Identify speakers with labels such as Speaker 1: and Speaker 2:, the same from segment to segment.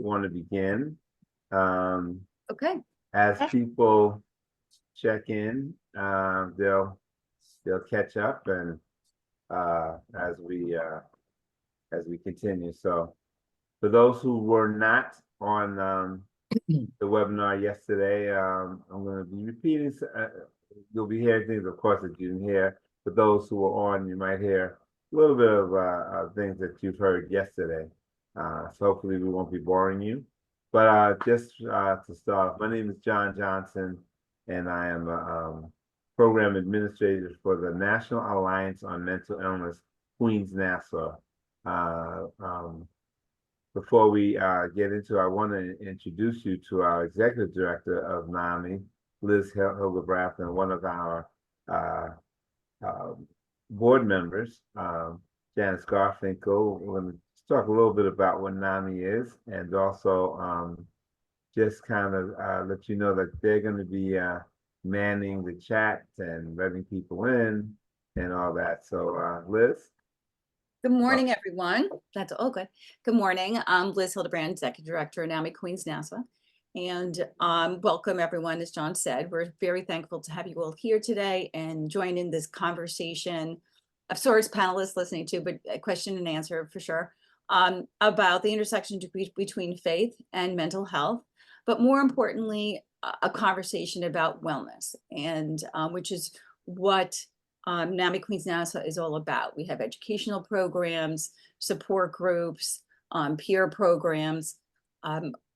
Speaker 1: want to begin.
Speaker 2: Okay.
Speaker 1: As people check in, they'll catch up, and as we continue. So, for those who were not on the webinar yesterday, I'm going to be repeating. You'll be hearing things, of course, that you didn't hear. But those who were on, you might hear a little bit of things that you've heard yesterday. So hopefully we won't be boring you. But just to start, my name is John Johnson, and I am a program administrator for the National Alliance on Mental Illness, Queens, Nassau. Before we get into, I want to introduce you to our executive director of NAMI, Liz Hildebrandt, and one of our board members, Janice Garfinkel. We're going to talk a little bit about what NAMI is, and also just kind of let you know that they're going to be manning the chat and letting people in and all that. So, Liz?
Speaker 2: Good morning, everyone. That's all good. Good morning. I'm Liz Hildebrandt, Executive Director of NAMI Queens, Nassau. And welcome, everyone. As John said, we're very thankful to have you all here today and join in this conversation of sorts, panelists listening to, but a question and answer for sure, about the intersection between faith and mental health, but more importantly, a conversation about wellness, and which is what NAMI Queens Nassau is all about. We have educational programs, support groups, peer programs,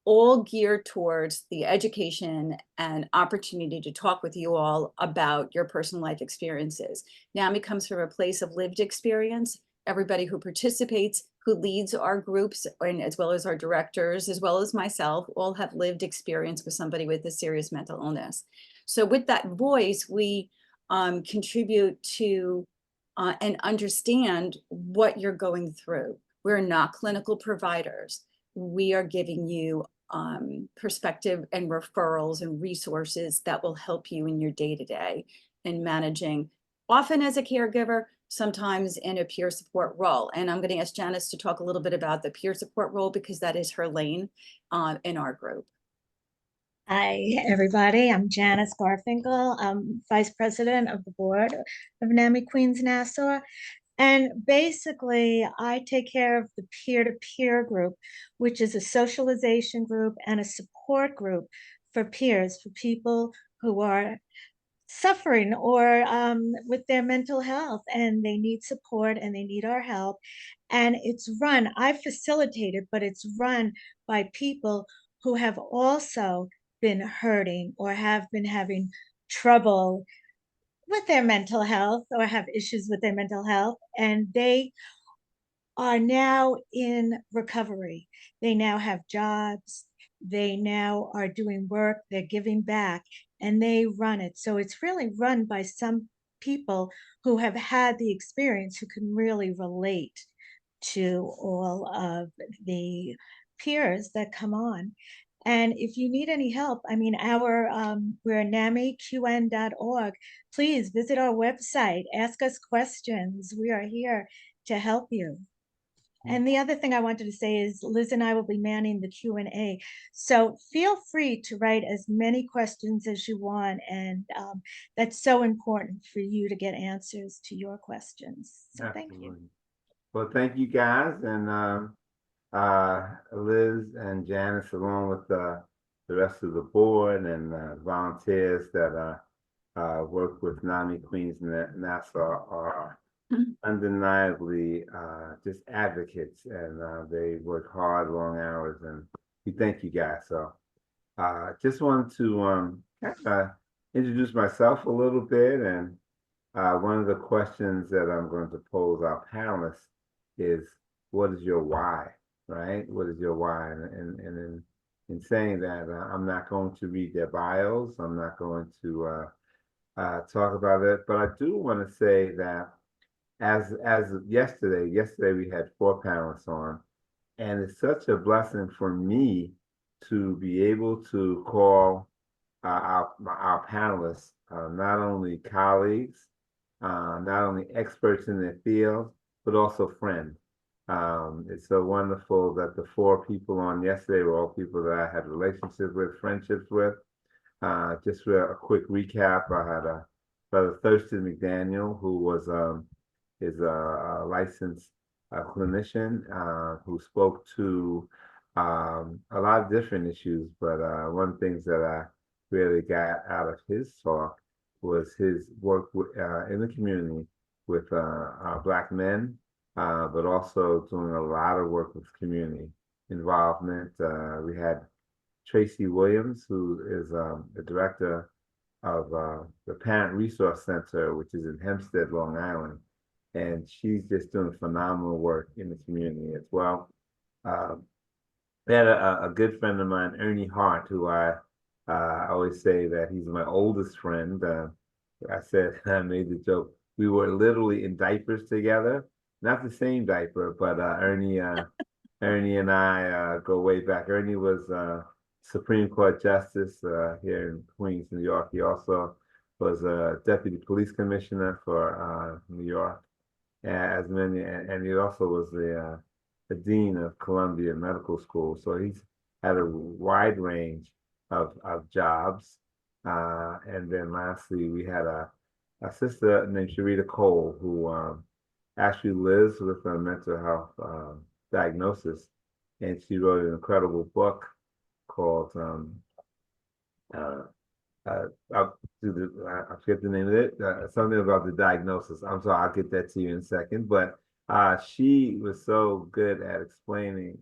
Speaker 2: all geared towards the education and opportunity to talk with you all about your personal life experiences. NAMI comes from a place of lived experience. Everybody who participates, who leads our groups, and as well as our directors, as well as myself, all have lived experience with somebody with a serious mental illness. So with that voice, we contribute to and understand what you're going through. We're not clinical providers. We are giving you perspective and referrals and resources that will help you in your day-to-day in managing, often as a caregiver, sometimes in a peer support role. And I'm going to ask Janice to talk a little bit about the peer support role, because that is her lane in our group.
Speaker 3: Hi, everybody. I'm Janice Garfinkel. I'm Vice President of the Board of NAMI Queens Nassau. And basically, I take care of the peer-to-peer group, which is a socialization group and a support group for peers, for people who are suffering or with their mental health, and they need support and they need our help. And it's run, I facilitate it, but it's run by people who have also been hurting or have been having trouble with their mental health or have issues with their mental health, and they are now in recovery. They now have jobs, they now are doing work, they're giving back, and they run it. So it's really run by some people who have had the experience, who can really relate to all of the peers that come on. And if you need any help, I mean, we're namiqn.org. Please visit our website, ask us questions. We are here to help you. And the other thing I wanted to say is Liz and I will be manning the Q&A. So feel free to write as many questions as you want. And that's so important for you to get answers to your questions. So thank you.
Speaker 1: Well, thank you guys. And Liz and Janice, along with the rest of the board and volunteers that work with NAMI Queens Nassau, are undeniably just advocates, and they work hard, long hours, and we thank you guys. So just wanted to introduce myself a little bit, and one of the questions that I'm going to pose our panelists is, what is your why, right? What is your why? And in saying that, I'm not going to read their bios. I'm not going to talk about it, but I do want to say that as yesterday we had 4 panelists on, and it's such a blessing for me to be able to call our panelists not only colleagues, not only experts in their field, but also friends. It's so wonderful that the 4 people on yesterday were all people that I had relationships with, friendships with. Just for a quick recap, I had a brother Thurston McDaniel, who was is a licensed clinician who spoke to a lot of different issues, but one of the things that I really got out of his talk was his work in the community with Black men, but also doing a lot of work with community involvement. We had Tracy Williams, who is the director of the Parent Resource Center, which is in Hempstead, Long Island. And she's just doing phenomenal work in the community as well. Um, we had a good friend of mine, Ernie Hart, who I always say that he's my oldest friend. I said, I made the joke, we were literally in diapers together. Not the same diaper, but Ernie and I go way back. Ernie was Supreme Court Justice here in Queens, New York. He also was a Deputy Police Commissioner for New York, as many, and he also was the Dean of Columbia Medical School. So he's had a wide range of jobs. And then lastly, we had a sister named Sharita Cole, who actually lives with a mental health diagnosis, and she wrote an incredible book called uh, I forget the name of it, something about the diagnosis. I'm sorry, I'll get that to you in a second. But she was so good at explaining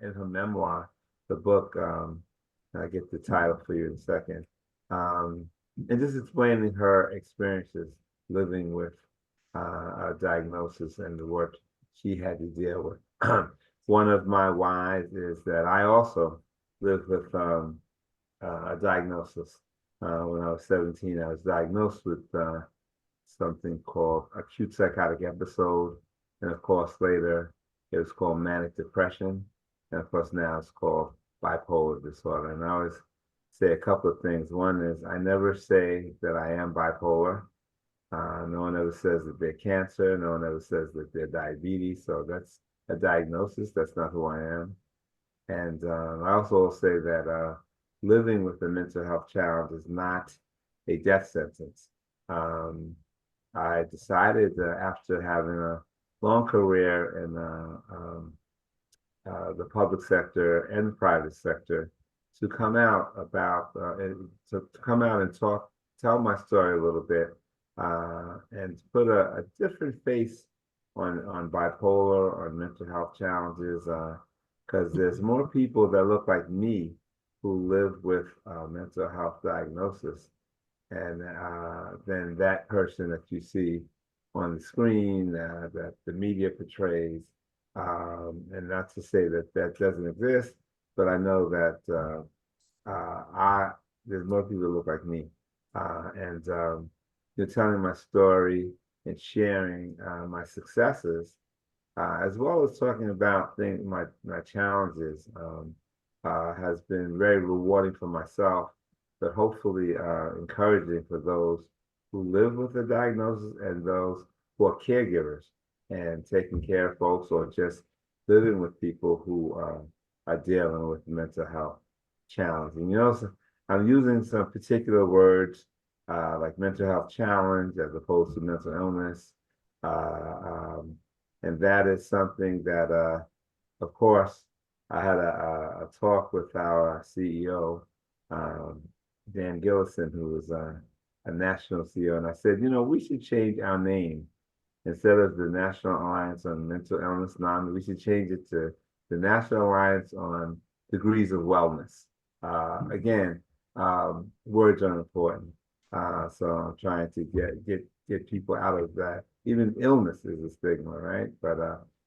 Speaker 1: in her memoir, the book. I'll get the title for you in a second. And just explaining her experiences living with a diagnosis and the work she had to deal with. One of my whys is that I also lived with a diagnosis. When I was 17, I was diagnosed with something called acute psychotic episode. And of course, later it was called manic depression. And of course, now it's called bipolar disorder. And I always say a couple of things. One is I never say that I am bipolar. No one ever says that they're cancer. No one ever says that they're diabetes. So that's a diagnosis. That's not who I am. And I also say that living with a mental health challenge is not a death sentence. I decided after having a long career in the public sector and the private sector to come out about to come out and tell my story a little bit and put a different face on bipolar or mental health challenges because there's more people that look like me who live with mental health diagnosis and than that person that you see on the screen that the media portrays. And not to say that that doesn't exist, but I know that there's more people that look like me. And you're telling my story and sharing my successes, as well as talking about my challenges, has been very rewarding for myself, but hopefully encouraging for those who live with the diagnosis and those who are caregivers and taking care of folks or just living with people who are dealing with mental health challenge. And so I'm using some particular words like mental health challenge as opposed to mental illness. And that is something that, of course, I had a talk with our CEO, Dan Gillison, who was a national CEO, and I said, we should change our name. Instead of the National Alliance on Mental Illness, NAMI, we should change it to the National Alliance on Degrees of Wellness. Again, words are important. So I'm trying to get people out of that. Even illness is a stigma, right? But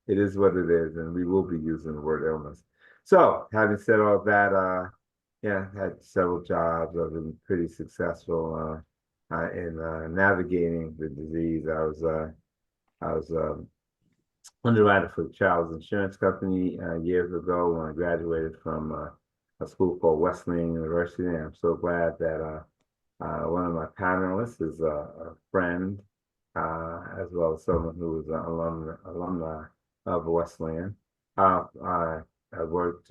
Speaker 1: it is what it is, and we will be using the word illness. So having said all that, yeah, I had several jobs. I've been pretty successful in navigating the disease. I was underwriter for the Child's Insurance Company years ago when I graduated from a school called Wesleyan University. And I'm so glad that one of my panelists is a friend, as well as someone who is an alumni of Westland. I worked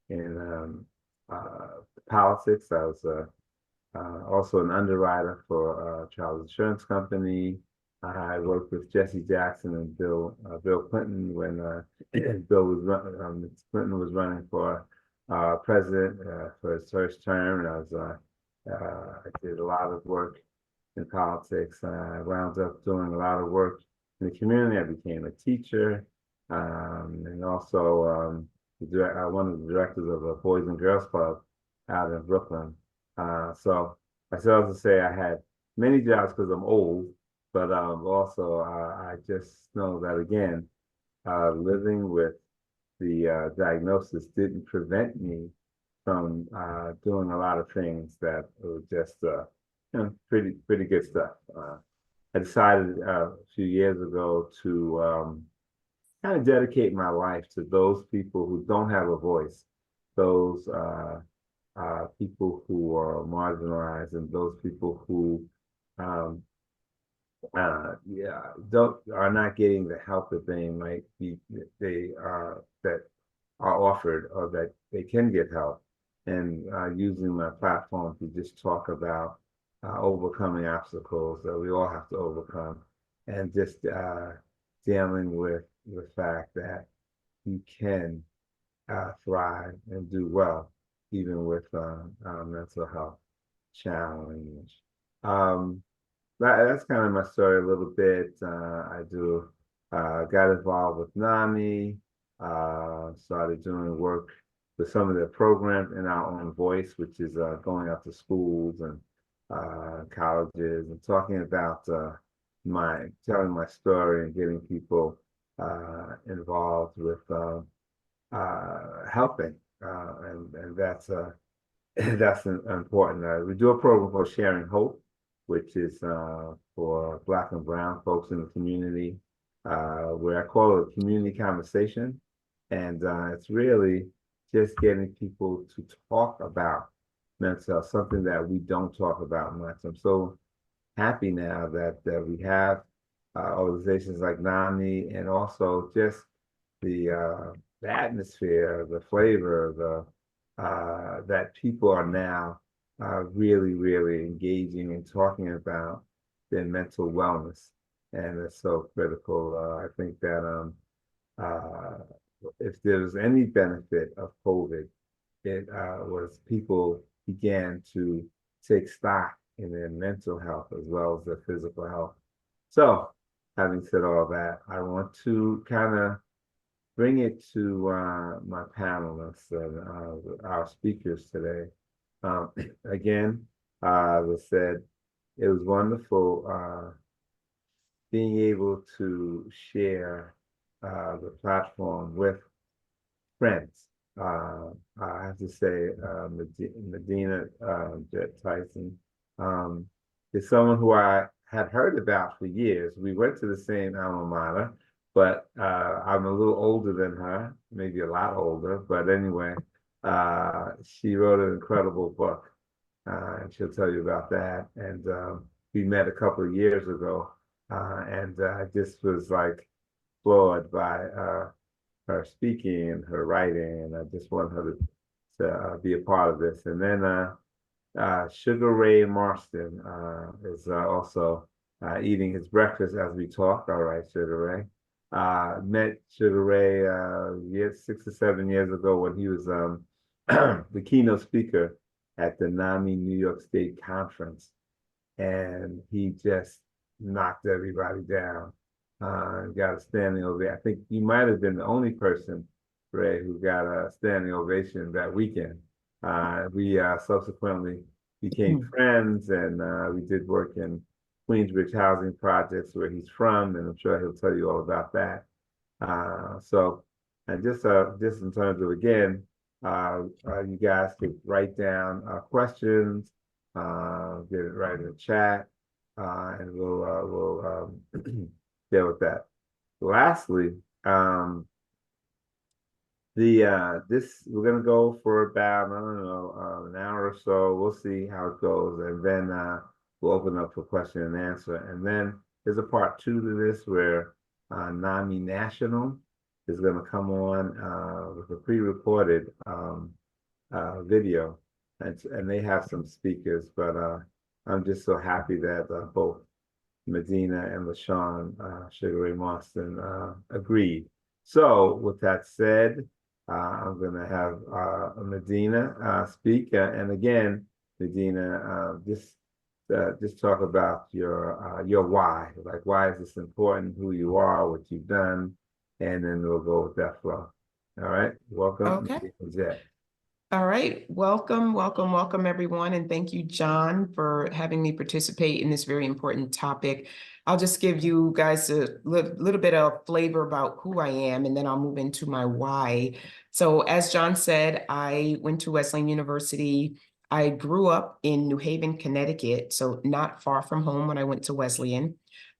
Speaker 1: in politics. I was also an underwriter for a child insurance company. I worked with Jesse Jackson and Bill Clinton when Clinton was running for president for his first term. And I did a lot of work in politics. I wound up doing a lot of work in the community. I became a teacher, and also one of the directors of a Boys and Girls Club out in Brooklyn. So I still have to say I had many jobs because I'm old, but also I just know that again, living with the diagnosis didn't prevent me from doing a lot of things that were just pretty good stuff. I decided a few years ago to kind of dedicate my life to those people who don't have a voice, those people who are marginalized, and those people who are not getting the help that they that are offered, or that they can get help, and using my platform to just talk about overcoming obstacles that we all have to overcome, and just dealing with the fact that you can thrive and do well even with mental health challenge. That's kind of my story a little bit. I got involved with NAMI, started doing work with some of their programs in our own voice, which is going out to schools and colleges and talking about telling my story and getting people involved with helping, and that's that's important. We do a program called Sharing Hope, which is for Black and Brown folks in the community, where I call it a community conversation, and it's really just getting people to talk about mental health, something that we don't talk about much. I'm so happy now that we have organizations like NAMI, and also just the atmosphere, the flavor, that people are now really engaging and talking about their mental wellness, and it's so critical. I think that if there was any benefit of COVID, it was people began to take stock in their mental health as well as their physical health. So, having said all that, I want to kind of bring it to my panelists and our speakers today. Again, as I said, it was wonderful being able to share the platform with friends. I have to say, Medina, Jett Tyson, is someone who I had heard about for years. We went to the same alma mater, but I'm a little older than her, maybe a lot older. But anyway, she wrote an incredible book, and she'll tell you about that. And we met a couple of years ago, and I just was like floored by her speaking and her writing, and I just want her to be a part of this. And then Suga Ray Marston is also eating his breakfast as we talk. All right, Suga Ray. Met Suga Ray 6 or 7 years ago when he was the keynote speaker at the NAMI New York State Conference, and he just knocked everybody down. Got a standing ovation. I think you might have been the only person, Ray, who got a standing ovation that weekend. We subsequently became friends, and we did work in Queensbridge housing projects where he's from, and I'm sure he'll tell you all about that. And just in terms of, again, you guys could write down questions, get it right in the chat, and we'll deal with that. Lastly, we're gonna go for about, I don't know, an hour or so. We'll see how it goes, and then we'll open up for question and answer. And then there's a part 2 to this where NAMI National is going to come on with a pre-recorded video, and they have some speakers. But I'm just so happy that both Medina and LaShawn Sugar Ray Marston agreed. So with that said, I'm going to have Medina speak, and again, Medina, just talk about your why. Like, why is this important? Who you are, what you've done, and then we'll go with that flow. All right, welcome,
Speaker 4: Okay.
Speaker 1: Jett.
Speaker 4: All right. Welcome, everyone. And thank you, John, for having me participate in this very important topic. I'll just give you guys a little bit of flavor about who I am, and then I'll move into my why. So as John said, I went to Wesleyan University. I grew up in New Haven, Connecticut, so not far from home when I went to Wesleyan.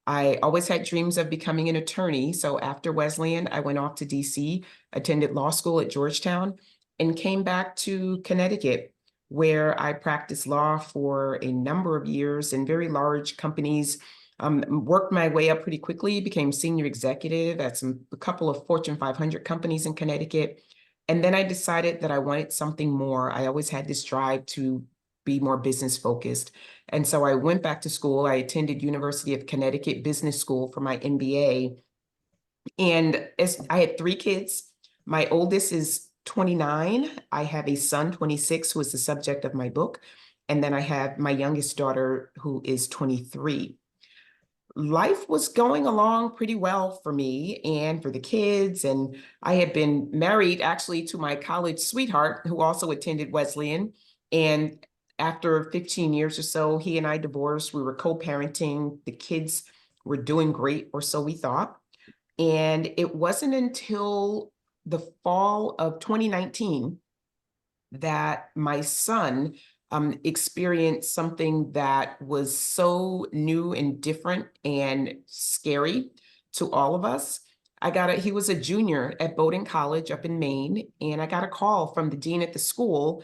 Speaker 4: I always had dreams of becoming an attorney. So after Wesleyan, I went off to DC, attended law school at Georgetown, and came back to Connecticut, where I practiced law for a number of years in very large companies. Worked my way up pretty quickly, became senior executive at a couple of Fortune 500 companies in Connecticut. And then I decided that I wanted something more. I always had this drive to be more business focused. And so I went back to school. I attended University of Connecticut Business School for my MBA. And I had 3 kids. My oldest is 29. I have a son, 26, who is the subject of my book. And then I have my youngest daughter, who is 23. Life was going along pretty well for me and for the kids. And I had been married actually to my college sweetheart, who also attended Wesleyan. And after 15 years or so, he and I divorced. We were co-parenting. The kids were doing great, or so we thought. And it wasn't until the fall of 2019 that my son experienced something that was so new and different and scary to all of us. He was a junior at Bowdoin College up in Maine, and I got a call from the dean at the school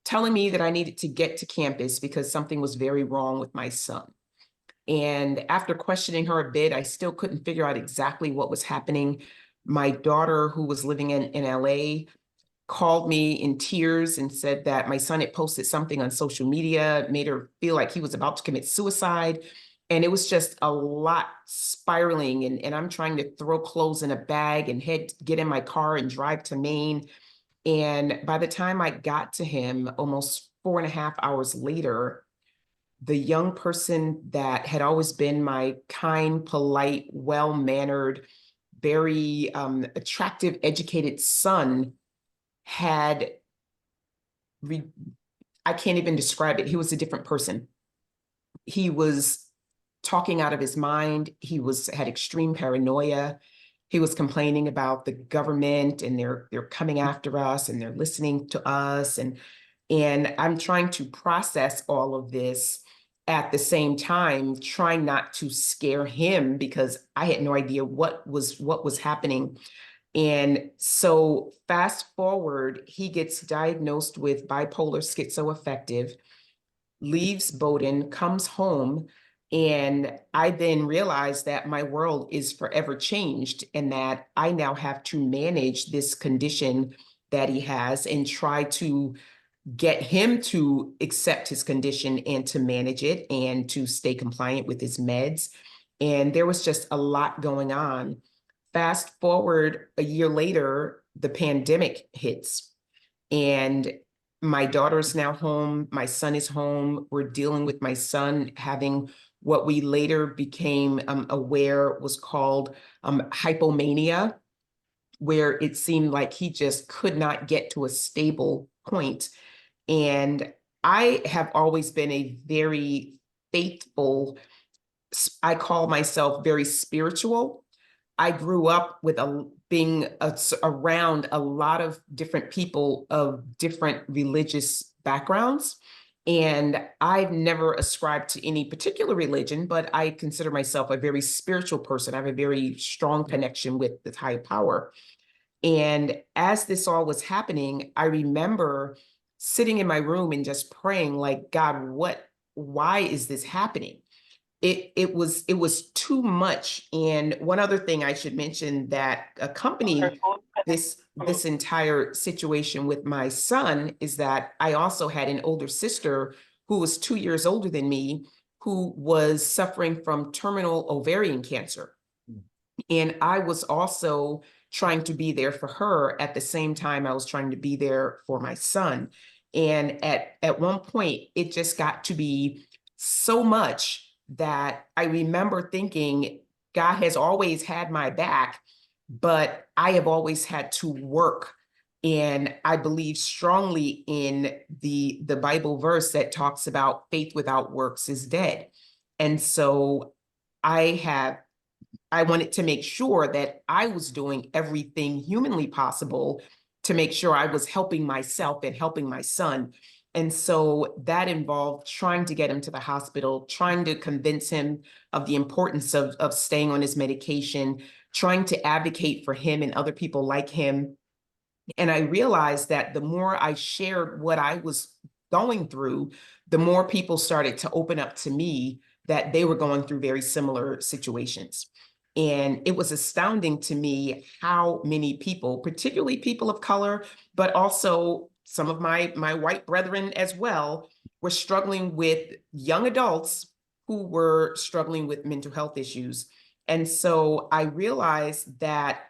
Speaker 4: telling me that I needed to get to campus because something was very wrong with my son. And after questioning her a bit, I still couldn't figure out exactly what was happening. My daughter, who was living in LA, called me in tears and said that my son had posted something on social media, made her feel like he was about to commit suicide. And it was just a lot spiraling. And I'm trying to throw clothes in a bag and get in my car and drive to Maine. And by the time I got to him, almost 4.5 hours later, the young person that had always been my kind, polite, well-mannered, very attractive, educated son I can't even describe it. He was a different person. He was talking out of his mind. He had extreme paranoia. He was complaining about the government and they're coming after us and they're listening to us. And I'm trying to process all of this at the same time, trying not to scare him because I had no idea what was happening. And so fast forward, he gets diagnosed with bipolar schizoaffective, leaves Bowdoin, comes home, and I then realized that my world is forever changed and that I now have to manage this condition that he has and try to get him to accept his condition and to manage it and to stay compliant with his meds. And there was just a lot going on. Fast forward a year later, the pandemic hits and my daughter's now home. My son is home. We're dealing with my son having what we later became aware was called hypomania, where it seemed like he just could not get to a stable point. And I have always been a very faithful, I call myself very spiritual. I grew up with being around a lot of different people of different religious backgrounds. And I've never ascribed to any particular religion, but I consider myself a very spiritual person. I have a very strong connection with the higher power. And as this all was happening, I remember sitting in my room and just praying like, God, why is this happening? it was too much. And one other thing I should mention that accompanied this entire situation with my son is that I also had an older sister who was 2 years older than me, who was suffering from terminal ovarian cancer. And I was also trying to be there for her at the same time I was trying to be there for my son. And at one point, it just got to be so much that I remember thinking, God has always had my back, but I have always had to work. And I believe strongly in the Bible verse that talks about faith without works is dead. And so I wanted to make sure that I was doing everything humanly possible to make sure I was helping myself and helping my son. And so that involved trying to get him to the hospital, trying to convince him of the importance of staying on his medication, trying to advocate for him and other people like him. And I realized that the more I shared what I was going through, the more people started to open up to me that they were going through very similar situations. And it was astounding to me how many people, particularly people of color, but also some of my white brethren as well, were struggling with young adults who were struggling with mental health issues. And so I realized that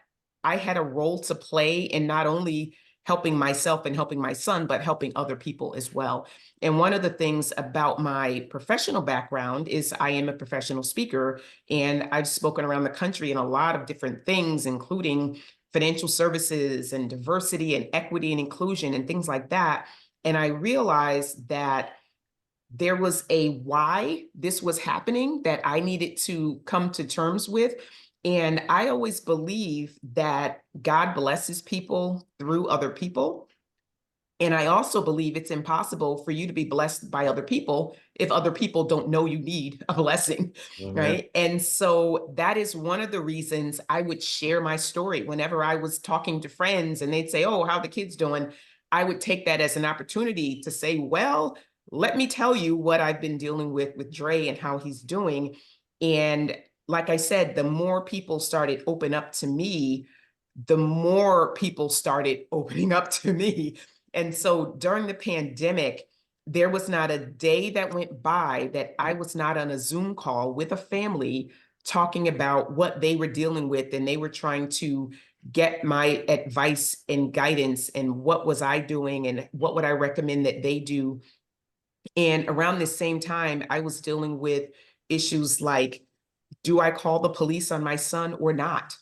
Speaker 4: I had a role to play in not only helping myself and helping my son, but helping other people as well. And one of the things about my professional background is I am a professional speaker, and I've spoken around the country in a lot of different things, including financial services and diversity and equity and inclusion and things like that. And I realized that there was a why this was happening that I needed to come to terms with. And I always believe that God blesses people through other people. And I also believe it's impossible for you to be blessed by other people if other people don't know you need a blessing, right? And so that is one of the reasons I would share my story whenever I was talking to friends and they'd say, oh, how the kids doing? I would take that as an opportunity to say, well, let me tell you what I've been dealing with Dre and how he's doing. And like I said, the more people started open up to me, the more people started opening up to me. And so during the pandemic, there was not a day that went by that I was not on a Zoom call with a family talking about what they were dealing with. And they were trying to get my advice and guidance and what was I doing and what would I recommend that they do. And around the same time, I was dealing with issues like, do I call the police on my son or not?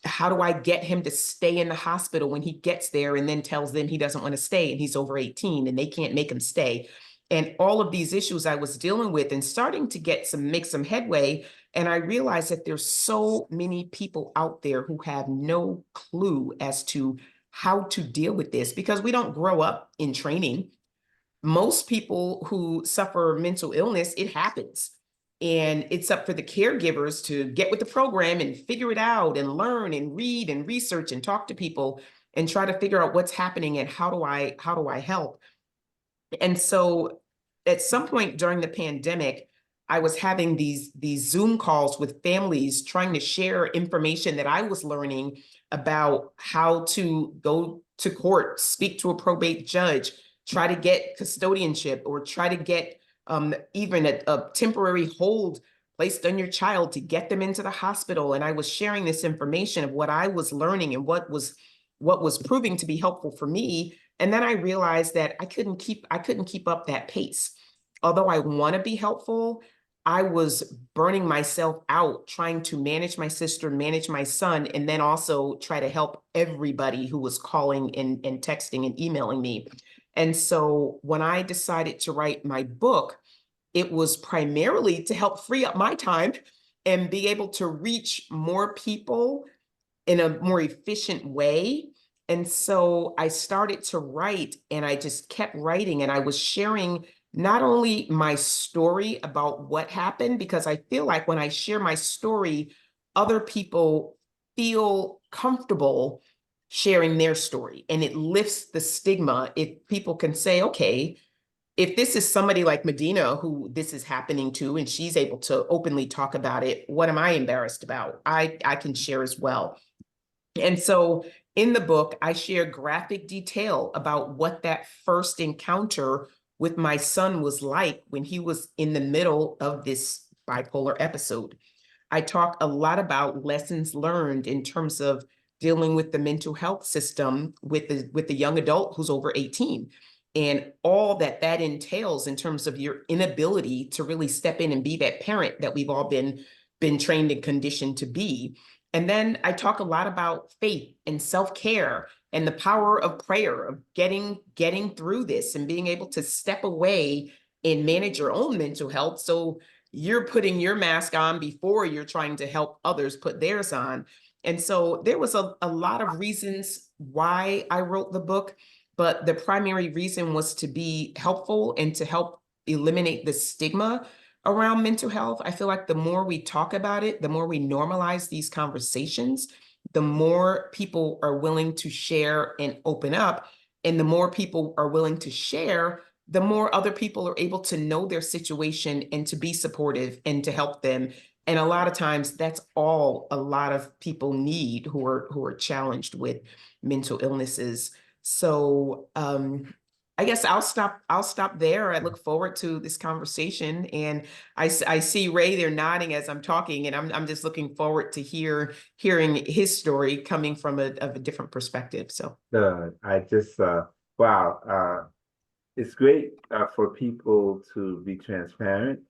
Speaker 4: How do I get him to stay in the hospital when he gets there and then tells them he doesn't want to stay and he's over 18 and they can't make him stay? And all of these issues I was dealing with and starting to make some headway. And I realized that there's so many people out there who have no clue as to how to deal with this because we don't grow up in training. Most people who suffer mental illness, it happens. And it's up for the caregivers to get with the program and figure it out and learn and read and research and talk to people and try to figure out what's happening and how do I help. And so at some point during the pandemic, I was having these Zoom calls with families trying to share information that I was learning about how to go to court, speak to a probate judge, try to get custodianship or try to get even a temporary hold placed on your child to get them into the hospital. And I was sharing this information of what I was learning and what was proving to be helpful for me. And then I realized that I couldn't keep up that pace. Although I want to be helpful, I was burning myself out trying to manage my sister, manage my son, and then also try to help everybody who was calling and texting and emailing me. And so when I decided to write my book, it was primarily to help free up my time and be able to reach more people in a more efficient way. And so I started to write and I just kept writing and I was sharing not only my story about what happened, because I feel like when I share my story, other people feel comfortable sharing their story and it lifts the stigma. If people can say, okay, if this is somebody like Medina who this is happening to, and she's able to openly talk about it, what am I embarrassed about? I can share as well. And so in the book, I share graphic detail about what that first encounter with my son was like when he was in the middle of this bipolar episode. I talk a lot about lessons learned in terms of dealing with the mental health system with the young adult who's over 18, and all that entails in terms of your inability to really step in and be that parent that we've all been trained and conditioned to be. And then I talk a lot about faith and self-care and the power of prayer, of getting through this and being able to step away and manage your own mental health. So you're putting your mask on before you're trying to help others put theirs on. And so there was a lot of reasons why I wrote the book, but the primary reason was to be helpful and to help eliminate the stigma around mental health. I feel like the more we talk about it, the more we normalize these conversations, the more people are willing to share and open up. And the more people are willing to share, the more other people are able to know their situation and to be supportive and to help them. And a lot of times that's all a lot of people need who are challenged with mental illnesses. So I guess I'll stop there. I look forward to this conversation, and I see Ray there nodding as I'm talking, and I'm just looking forward to hearing his story coming from a different perspective. So
Speaker 1: I just wow, it's great for people to be transparent.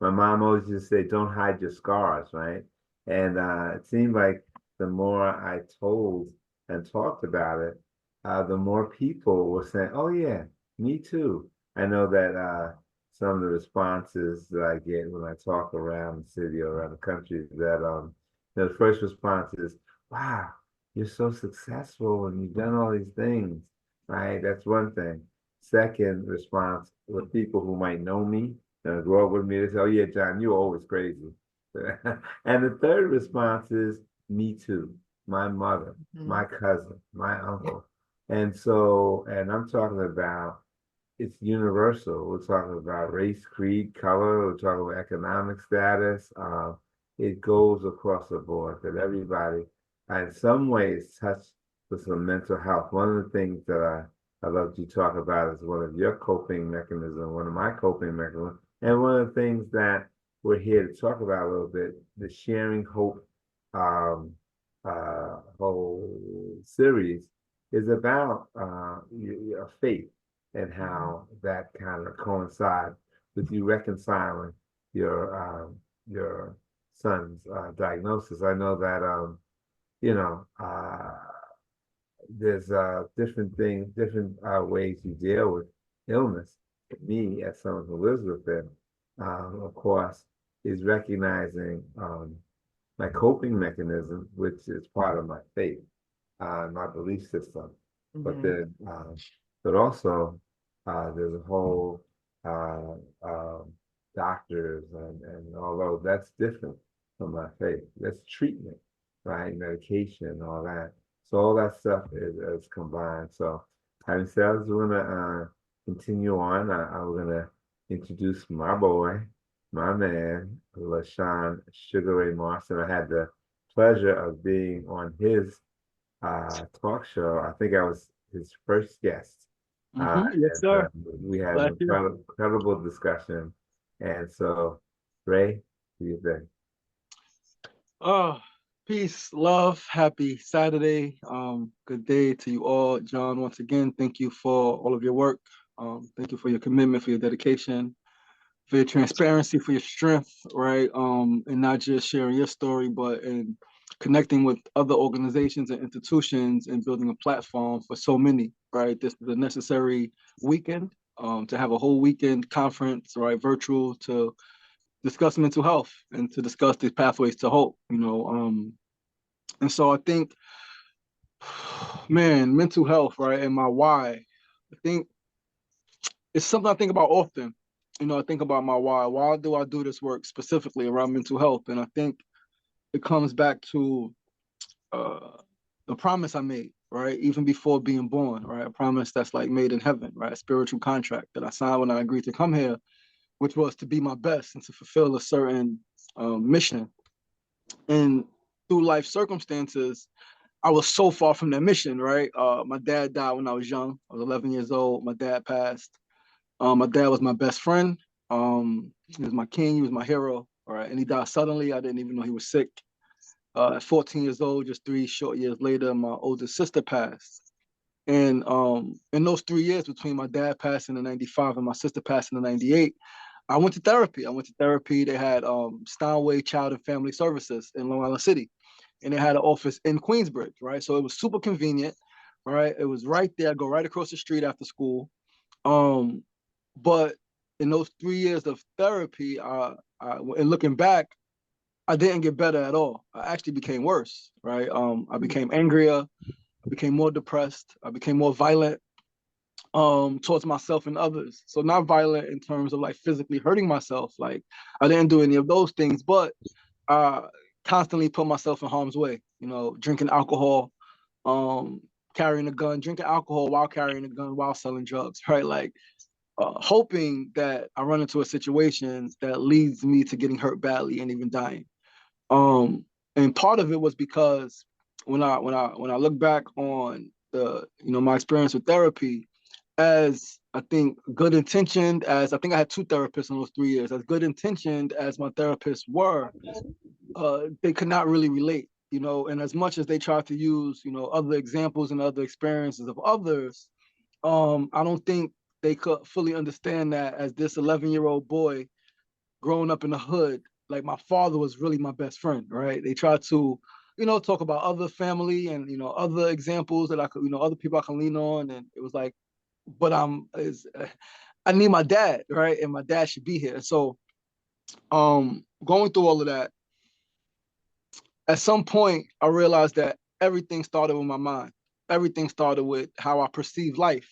Speaker 1: My mom always used to say, "Don't hide your scars," right? And it seemed like the more I told and talked about it, the more people were saying, "Oh yeah, me too." I know that some of the responses that I get when I talk around the city or around the country, that the first response is, "Wow, you're so successful and you've done all these things," right? That's one thing. Second response with people who might know me and grow up with me, they say, "Oh yeah, John, you're always crazy." And the third response is, "Me too. My mother, my cousin, my uncle." And so, and I'm talking about it's universal. We're talking about race, creed, color. We're talking about economic status. It goes across the board that everybody, in some ways, touched with some mental health. One of the things that I love to talk about is one of your coping mechanisms, one of my coping mechanisms, and one of the things that we're here to talk about a little bit, the Sharing Hope whole series is about your faith and how that kind of coincides with you reconciling your son's diagnosis. I know that you know there's different things, different ways you deal with illness. Me, as someone who lives with it, of course, is recognizing my coping mechanism, which is part of my faith, my belief system. But then, but also, there's a whole doctors and although that's different from my faith, that's treatment, right? Medication, all that. So all that stuff is combined. So having said, I was gonna continue on. I'm gonna introduce my boy, my man, LaShawn Sugar Ray Marston. I had the pleasure of being on his talk show. I think I was his first guest.
Speaker 5: Yes, sir.
Speaker 1: We had an incredible discussion. And so, Ray, what do you think?
Speaker 5: Oh, peace, love, happy Saturday. Good day to you all. John, once again, thank you for all of your work. Thank you for your commitment, for your dedication, for your transparency, for your strength, right? And not just sharing your story, but in connecting with other organizations and institutions and building a platform for so many, right? This is a necessary weekend to have a whole weekend conference, right? Virtual to discuss mental health and to discuss these pathways to hope, and so I think, man, mental health, right? And my why, I think it's something I think about often. I think about my why. Why do I do this work specifically around mental health? And I think it comes back to the promise I made, right? Even before being born, right? A promise that's like made in heaven, right? A spiritual contract that I signed when I agreed to come here, which was to be my best and to fulfill a certain mission. And through life circumstances, I was so far from that mission, right? My dad died when I was young. I was 11 years old. My dad passed. My dad was my best friend. He was my king. He was my hero. All right. And he died suddenly. I didn't even know he was sick. At 14 years old, just 3 short years later, my oldest sister passed. And in those 3 years between my dad passing in '95 and my sister passing in '98, I went to therapy. I went to therapy. They had Steinway Child and Family Services in Long Island City, and they had an office in Queensbridge, right? So it was super convenient, right? It was right there. I go right across the street after school. But in those 3 years of therapy, and looking back, I didn't get better at all. I actually became worse, right? I became angrier. I became more depressed. I became more violent towards myself and others. So not violent in terms of like physically hurting myself. Like I didn't do any of those things, but I constantly put myself in harm's way, drinking alcohol, carrying a gun, drinking alcohol while carrying a gun, while selling drugs, right? Like hoping that I run into a situation that leads me to getting hurt badly and even dying. And part of it was because when I look back on my experience with therapy, as I think good intentioned as I think I had two therapists in those 3 years, as good intentioned as my therapists were, they could not really relate, and as much as they tried to use, other examples and other experiences of others, I don't think they could fully understand that as this 11-year-old boy growing up in the hood, like my father was really my best friend, right? They tried to, talk about other family and, other examples that I could, other people I can lean on. And it was like, but I need my dad, right? And my dad should be here. So going through all of that, at some point I realized that everything started with my mind. Everything started with how I perceive life.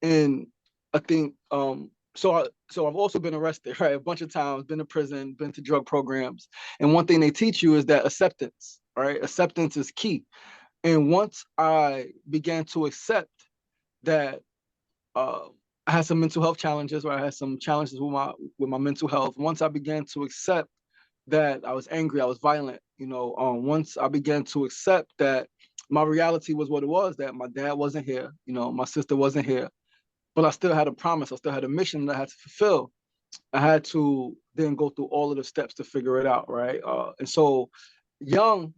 Speaker 5: And I think so I've also been arrested, right? A bunch of times, been to prison, been to drug programs. And one thing they teach you is that acceptance, right? Acceptance is key. And once I began to accept that I had some mental health challenges, where I had some challenges with my mental health. Once I began to accept that I was angry, I was violent, once I began to accept that my reality was what it was, that my dad wasn't here, my sister wasn't here, but I still had a promise, I still had a mission that I had to fulfill. I had to then go through all of the steps to figure it out, right? And so young,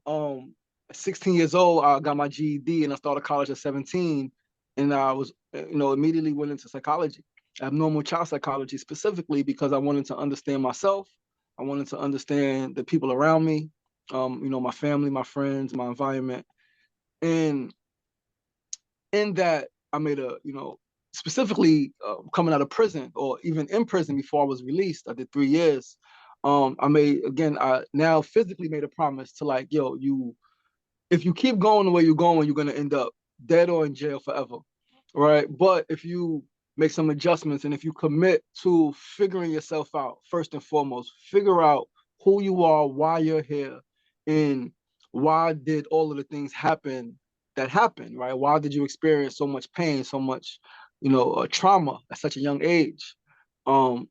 Speaker 5: 16 years old, I got my GED and I started college at 17. And I was, immediately went into psychology, abnormal child psychology, specifically because I wanted to understand myself. I wanted to understand the people around me, my family, my friends, my environment. And in that, I made specifically coming out of prison or even in prison before I was released, I did 3 years. I now physically made a promise to like, if you keep going the way you're going, you're going to end up dead or in jail forever, right? But if you make some adjustments and if you commit to figuring yourself out, first and foremost, figure out who you are, why you're here, and why did all of the things happen that happened, right? Why did you experience so much pain, so much, trauma at such a young age?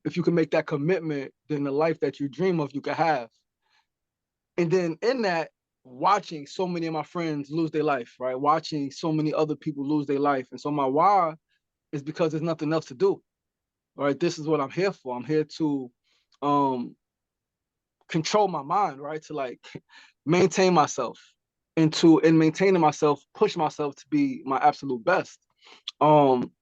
Speaker 5: If you can make that commitment, then the life that you dream of, you can have. And then in that, watching so many of my friends lose their life, right? Watching so many other people lose their life. And so my why is because there's nothing else to do, right? This is what I'm here for. I'm here to control my mind, right? To like maintain myself and in maintaining myself, push myself to be my absolute best.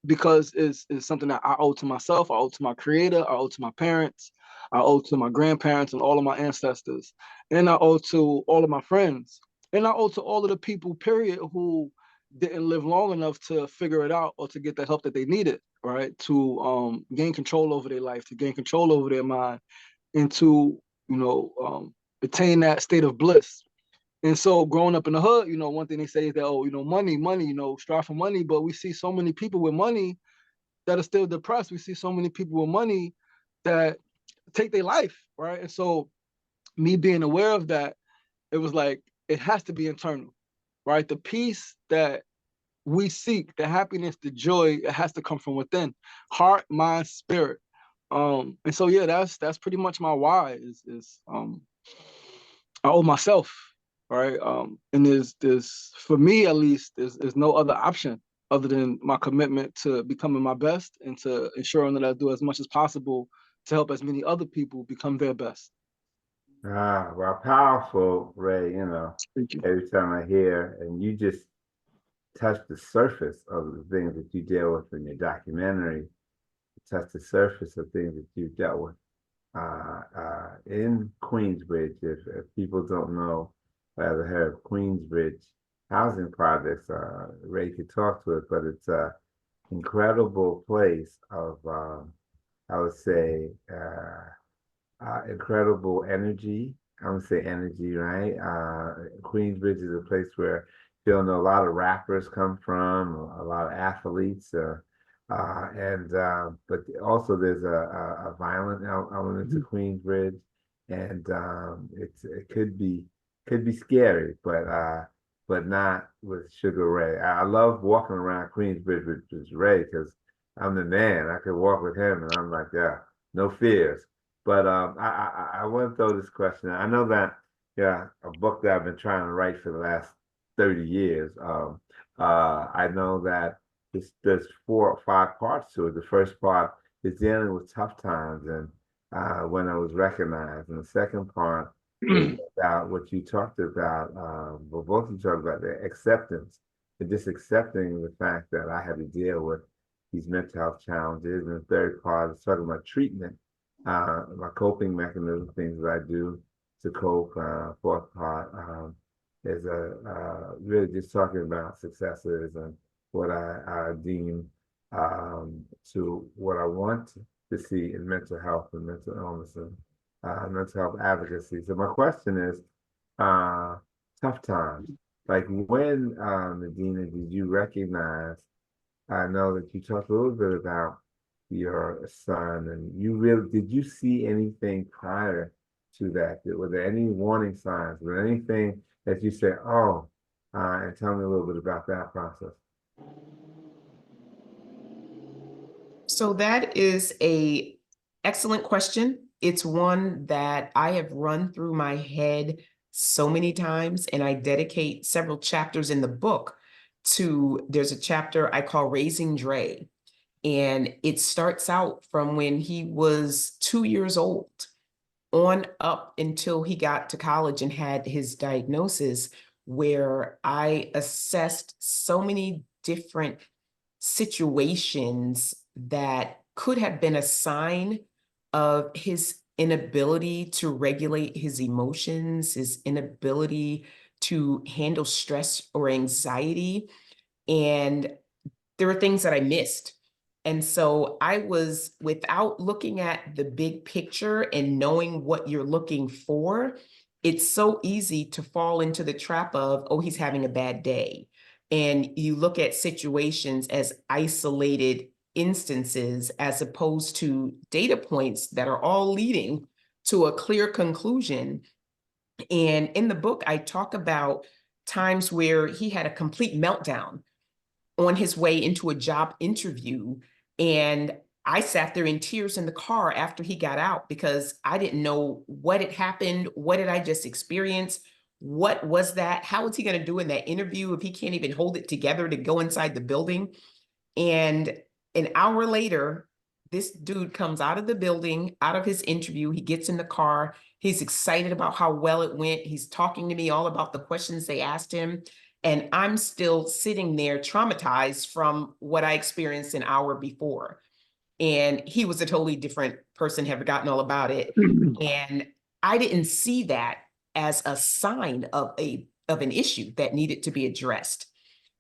Speaker 5: Because it's something that I owe to myself, I owe to my creator, I owe to my parents, I owe to my grandparents and all of my ancestors, and I owe to all of my friends, and I owe to all of the people, period, who didn't live long enough to figure it out or to get the help that they needed, right? To gain control over their life, to gain control over their mind, and to, attain that state of bliss. And so growing up in the hood, one thing they say is that, money, strive for money. But we see so many people with money that are still depressed. We see so many people with money that take their life, right? And so me being aware of that, it was like, it has to be internal, right? The peace that we seek, the happiness, the joy, it has to come from within, heart, mind, spirit. And so yeah, that's pretty much my why is I owe myself, right? And there's for me at least, there's no other option other than my commitment to becoming my best and to ensuring that I do as much as possible to help as many other people become their best.
Speaker 1: Ah, well, powerful, Ray,
Speaker 5: Thank you.
Speaker 1: every time I hear, and you just touch the surface of the things that you deal with in your documentary, touch the surface of things that you've dealt with in Queensbridge. If people don't know, I ever heard of Queensbridge housing projects, Ray could talk to it, but it's an incredible place of, I would say, incredible energy. I would say energy, right? Queensbridge is a place where you know a lot of rappers come from, a lot of athletes, but also there's a violent element to Queensbridge, and it could be scary, but not with Sugar Ray. I love walking around Queensbridge with Ray because I'm the man. I could walk with him, and I'm like, yeah, no fears. But I want to throw this question. I know that, yeah, a book that I've been trying to write for the last 30 years. I know that there's 4 or 5 parts to it. The first part is dealing with tough times and when I was recognized. And the second part is about what you talked about, well, both of you talked about the acceptance, and just accepting the fact that I had to deal with these mental health challenges. And the third part is talking about treatment, my coping mechanism, things that I do to cope. Fourth part is really just talking about successes and what I deem to what I want to see in mental health and mental illness and mental health advocacy. So my question is, tough times. Like when, Medina, did you recognize, I know that you talked a little bit about your son, and did you see anything prior to that? Were there any warning signs? Was there anything that you said, oh, and tell me a little bit about that process?
Speaker 4: So that is a excellent question. It's one that I have run through my head so many times, and I dedicate several chapters in the book to, there's a chapter I call Raising Dre. And it starts out from when he was 2 years old on up until he got to college and had his diagnosis, where I assessed so many different situations that could have been a sign of his inability to regulate his emotions, his inability to handle stress or anxiety. And there were things that I missed. And so I was, without looking at the big picture and knowing what you're looking for, it's so easy to fall into the trap of, oh, he's having a bad day. And you look at situations as isolated instances as opposed to data points that are all leading to a clear conclusion. And in the book, I talk about times where he had a complete meltdown on his way into a job interview. And I sat there in tears in the car after he got out because I didn't know what had happened. What did I just experience? What was that? How was he going to do in that interview if he can't even hold it together to go inside the building? And an hour later, this dude comes out of the building, out of his interview. He gets in the car. He's excited about how well it went. He's talking to me all about the questions they asked him. And I'm still sitting there traumatized from what I experienced an hour before. And he was a totally different person, had forgotten all about it. And I didn't see that as a sign of an issue that needed to be addressed.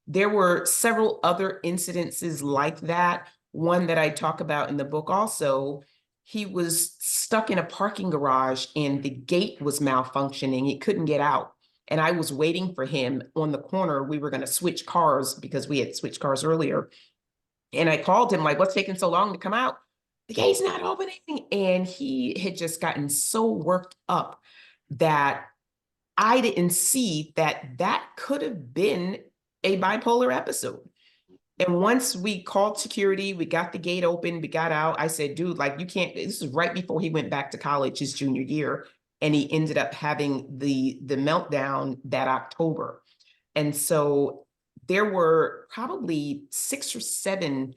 Speaker 4: There were several other incidences like that. One that I talk about in the book also, he was stuck in a parking garage and the gate was malfunctioning. He couldn't get out. And I was waiting for him on the corner. We were going to switch cars because we had switched cars earlier. And I called him like, what's taking so long to come out? The gate's not opening. And he had just gotten so worked up that I didn't see that that could have been a bipolar episode. And once we called security, we got the gate open, we got out. I said, dude, like you can't, this is right before he went back to college his junior year. And he ended up having the meltdown that October. And so there were probably 6 or 7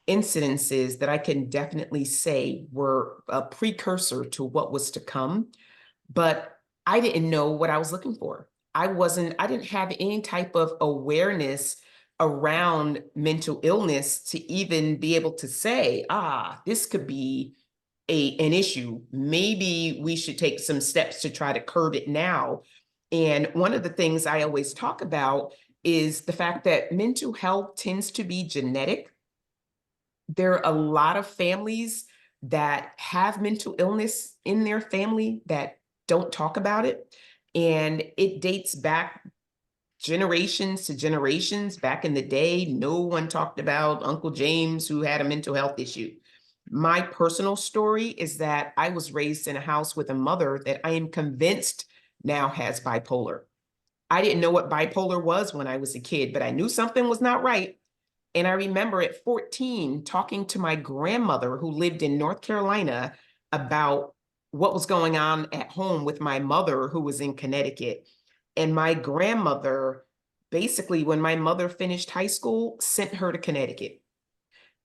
Speaker 4: incidences that I can definitely say were a precursor to what was to come. But I didn't know what I was looking for. I didn't have any type of awareness around mental illness to even be able to say, this could be an issue. Maybe we should take some steps to try to curb it now. And one of the things I always talk about is the fact that mental health tends to be genetic. There are a lot of families that have mental illness in their family that don't talk about it. And it dates back generations to generations. Back in the day, no one talked about Uncle James who had a mental health issue. My personal story is that I was raised in a house with a mother that I am convinced now has bipolar. I didn't know what bipolar was when I was a kid, but I knew something was not right. And I remember at 14 talking to my grandmother who lived in North Carolina about what was going on at home with my mother who was in Connecticut. And my grandmother, basically, when my mother finished high school, sent her to Connecticut.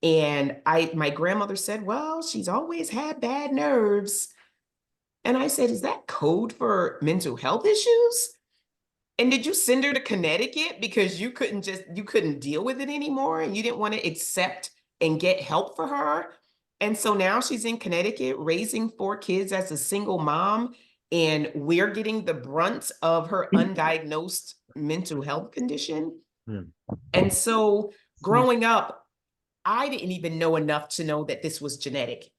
Speaker 4: And my grandmother said, well, she's always had bad nerves. And I said, is that code for mental health issues? And did you send her to Connecticut because you couldn't deal with it anymore and you didn't want to accept and get help for her? And so now she's in Connecticut raising 4 kids as a single mom, and we're getting the brunt of her undiagnosed mental health condition. And so growing up, I didn't even know enough to know that this was genetic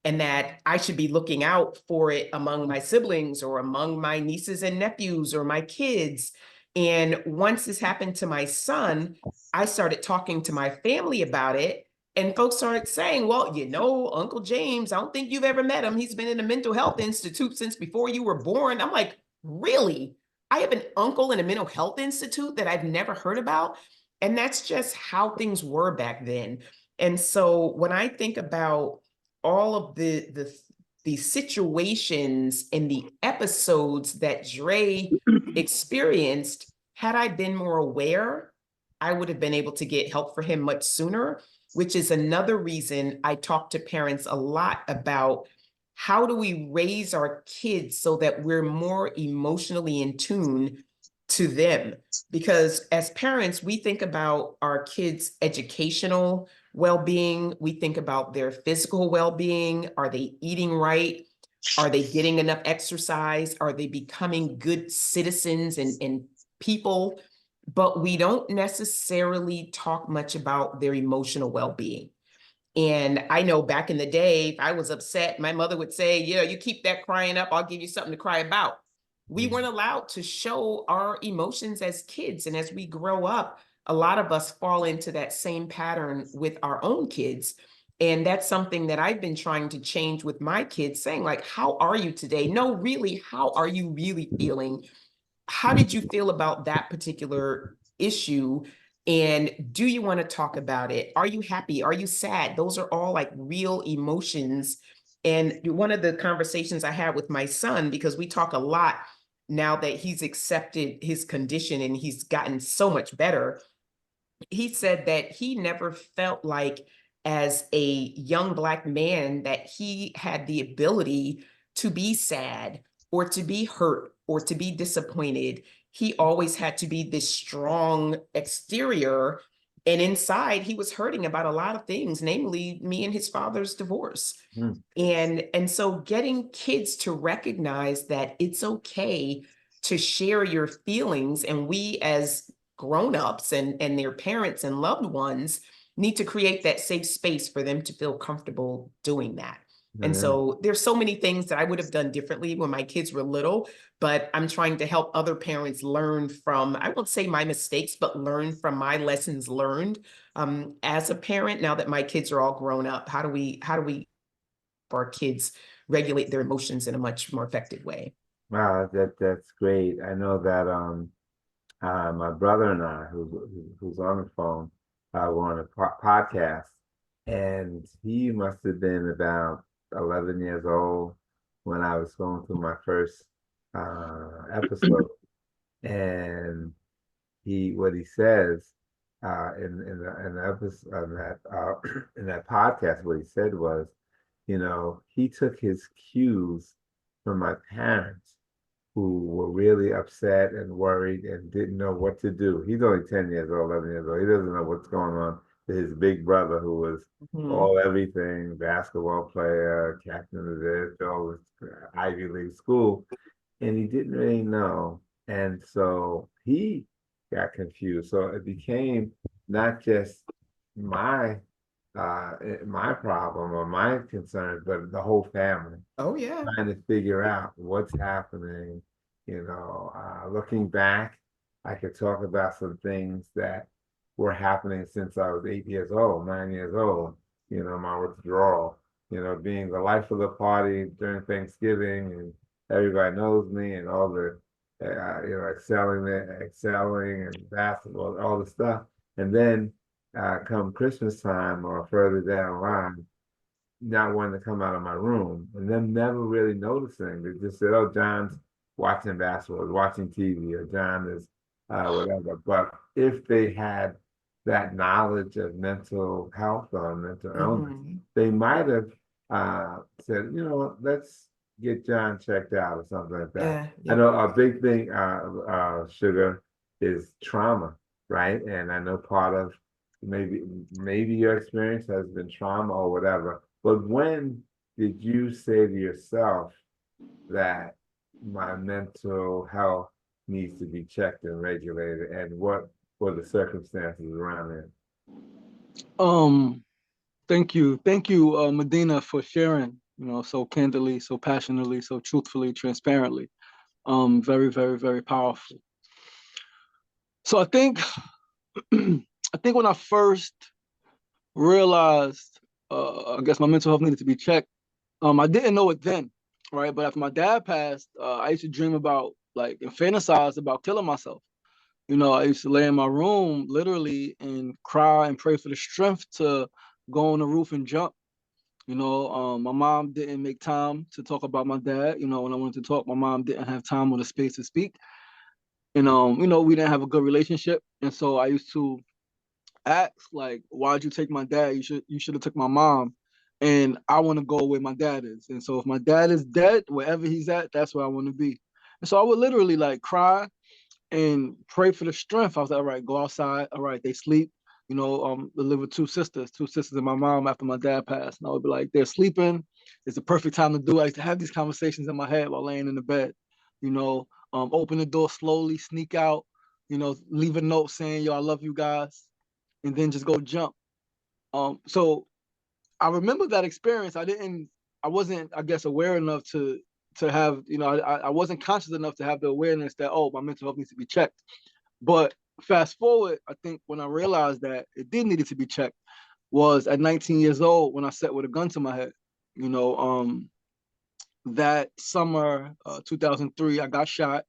Speaker 4: and that I should be looking out for it among my siblings or among my nieces and nephews or my kids. And once this happened to my son, I started talking to my family about it. And folks started saying, well, you know, Uncle James, I don't think you've ever met him. He's been in a mental health institute since before you were born. I'm like, really? I have an uncle in a mental health institute that I've never heard about? And that's just how things were back then. And so when I think about all of the situations and the episodes that Dre experienced, had I been more aware, I would have been able to get help for him much sooner, which is another reason I talk to parents a lot about how do we raise our kids so that we're more emotionally in tune to them. Because as parents, we think about our kids' educational well-being. We think about their physical well-being. Are they eating right? Are they getting enough exercise? Are they becoming good citizens and people? But we don't necessarily talk much about their emotional well-being. And I know back in the day, if I was upset, my mother would say, you keep that crying up, I'll give you something to cry about. We weren't allowed to show our emotions as kids. And as we grow up, a lot of us fall into that same pattern with our own kids. And that's something that I've been trying to change with my kids, saying like, how are you today? No, really, how are you really feeling? How did you feel about that particular issue? And do you want to talk about it? Are you happy? Are you sad? Those are all like real emotions. And one of the conversations I had with my son, because we talk a lot now that he's accepted his condition and he's gotten so much better, he said that he never felt like as a young Black man that he had the ability to be sad or to be hurt or to be disappointed. He always had to be this strong exterior, and inside he was hurting about a lot of things, namely me and his father's divorce. And so getting kids to recognize that it's okay to share your feelings, and we as grown-ups and their parents and loved ones need to create that safe space for them to feel comfortable doing that. And so there's so many things that I would have done differently when my kids were little, but I'm trying to help other parents learn from, I won't say my mistakes, but learn from my lessons learned as a parent. Now that my kids are all grown up, how do we help our kids regulate their emotions in a much more effective way?
Speaker 1: Wow, that's great. I know that my brother and I, who's on the phone, were on a podcast, and he must have been about 11 years old when I was going through my first episode. And what he says in the episode in that podcast, what he said was, he took his cues from my parents, who were really upset and worried and didn't know what to do. He's only 10 years old, 11 years old. He doesn't know what's going on to his big brother, who was all everything, basketball player, captain of this, all this Ivy League school. And he didn't really know. And so he got confused. So it became not just my my problem or my concerns, but the whole family
Speaker 4: Oh, yeah.
Speaker 1: trying to figure out what's happening. Looking back, I could talk about some things that were happening since I was 8 years old, 9 years old. My withdrawal, being the life of the party during Thanksgiving, and everybody knows me, and all the, excelling and basketball, all the stuff. And then come Christmas time or further down the line, not wanting to come out of my room, and them never really noticing. They just said, "Oh, John's watching basketball, watching TV, or John is whatever." But if they had that knowledge of mental health or mental illness, they might have said, let's get John checked out or something like that. I know a big thing, Sugar, is trauma, right? And I know part of maybe your experience has been trauma or whatever. But when did you say to yourself that my mental health needs to be checked and regulated, and what were the circumstances around it?
Speaker 5: Thank you, Medina, for sharing, so candidly, so passionately, so truthfully, transparently. Very, very, very powerful. So I think, I think when I first realized, I guess my mental health needed to be checked, I didn't know it then, right? But after my dad passed, I used to dream about, like, and fantasize about killing myself. I used to lay in my room literally and cry and pray for the strength to go on the roof and jump. My mom didn't make time to talk about my dad. When I wanted to talk, my mom didn't have time or the space to speak. And we didn't have a good relationship. And so I used to ask, like, why'd you take my dad? You should have took my mom. And I want to go where my dad is. And so if my dad is dead, wherever he's at, that's where I want to be. And so I would literally, like, cry and pray for the strength. I was like, all right, go outside. All right, they sleep. I live with two sisters and my mom after my dad passed. And I would be like, they're sleeping. It's the perfect time to do it. I used to have these conversations in my head while laying in the bed. Open the door slowly, sneak out, leave a note saying, yo, I love you guys, and then just go jump. So I remember that experience. I wasn't, I guess, aware enough to have, I wasn't conscious enough to have the awareness that, oh, my mental health needs to be checked. But fast forward, I think when I realized that it did need to be checked was at 19 years old when I sat with a gun to my head. That summer, 2003, I got shot.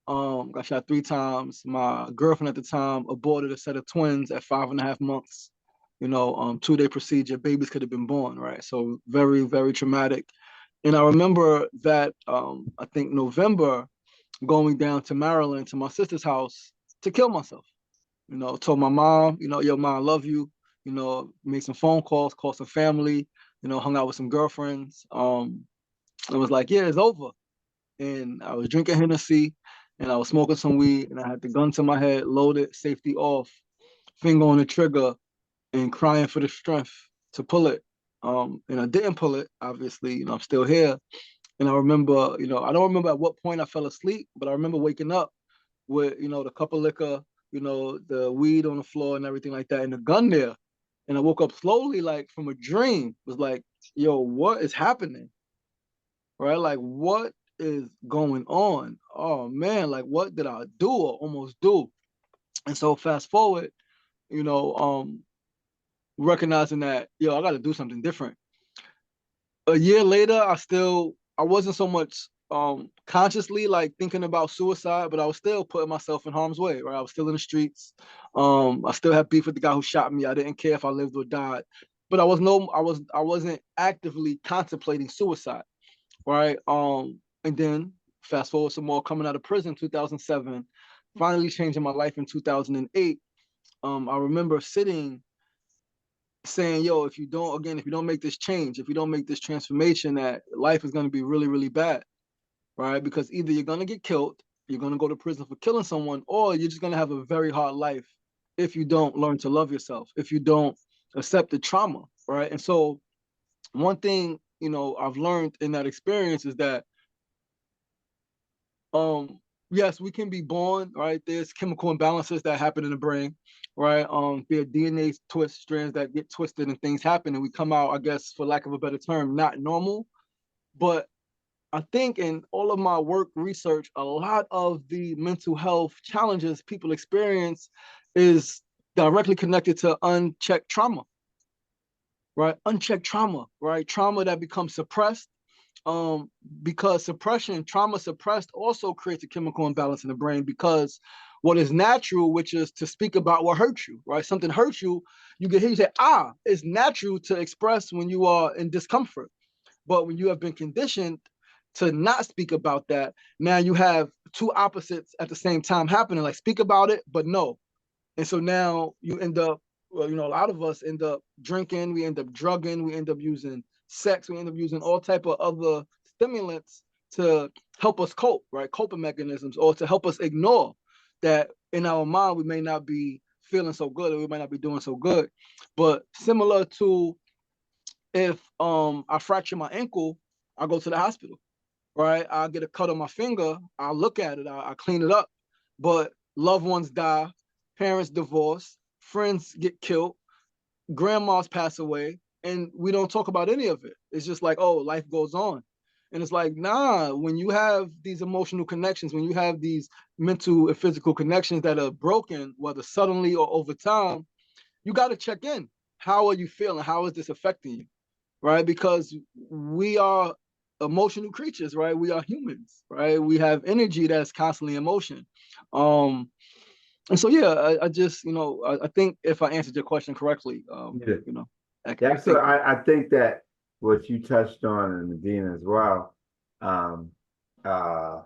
Speaker 5: Got shot 3 times. My girlfriend at the time aborted a set of twins at 5.5 months. 2-day procedure, babies could have been born, right? So very, very traumatic. And I remember that, I think November, going down to Maryland to my sister's house to kill myself. Told my mom, yo, mom, I love you. Made some phone calls, called some family, hung out with some girlfriends. It was like, yeah, it's over. And I was drinking Hennessy and I was smoking some weed and I had the gun to my head, loaded, safety off, finger on the trigger, and crying for the strength to pull it. And I didn't pull it, obviously, I'm still here. And I remember, I don't remember at what point I fell asleep, but I remember waking up with, the cup of liquor, the weed on the floor and everything like that, and the gun there. And I woke up slowly, like from a dream. It was like, yo, what is happening? Right? Like, what is going on? Oh man, like, what did I do or almost do? And so fast forward, recognizing that, yo, I got to do something different. A year later, I wasn't so much consciously like thinking about suicide, but I was still putting myself in harm's way, right? I was still in the streets. I still had beef with the guy who shot me. I didn't care if I lived or died, but I wasn't actively contemplating suicide, right? And then fast forward some more, coming out of prison 2007, finally changing my life in 2008. I remember sitting saying, yo, if you don't make this change, if you don't make this transformation, that life is going to be really, really bad, right? Because either you're going to get killed, you're going to go to prison for killing someone, or you're just going to have a very hard life if you don't learn to love yourself, if you don't accept the trauma, right? And so one thing, I've learned in that experience is that, yes, we can be born, right? There's chemical imbalances that happen in the brain, right? There are DNA strands that get twisted and things happen, and we come out, I guess, for lack of a better term, not normal. But I think in all of my work research, a lot of the mental health challenges people experience is directly connected to unchecked trauma, right? Unchecked trauma, right? Trauma that becomes suppressed, because trauma suppressed also creates a chemical imbalance in the brain, because what is natural, which is to speak about what hurts you, right? Something hurts you, you get hit, you say, it's natural to express when you are in discomfort. But when you have been conditioned to not speak about that, now you have two opposites at the same time happening, like speak about it, but no. And so now you end up, a lot of us end up drinking, we end up drugging, we end up using sex, we end up using all type of other stimulants to help us cope, right? Coping mechanisms, or to help us ignore that in our mind we may not be feeling so good, or we might not be doing so good. But similar to if I fracture my ankle, I go to the hospital, right? I get a cut on my finger, I look at it, I clean it up. But loved ones die, parents divorce, friends get killed, grandmas pass away, and we don't talk about any of it. It's just like, oh, life goes on. And it's like, nah, when you have these emotional connections, when you have these mental and physical connections that are broken, whether suddenly or over time, you got to check in. How are you feeling? How is this affecting you? Right? Because we are emotional creatures, right? We are humans, right? We have energy that's constantly in motion. And so, yeah, I just, I think if I answered your question correctly,
Speaker 1: Yeah.
Speaker 5: I
Speaker 1: So I think that what you touched on in Medina as well, um, uh,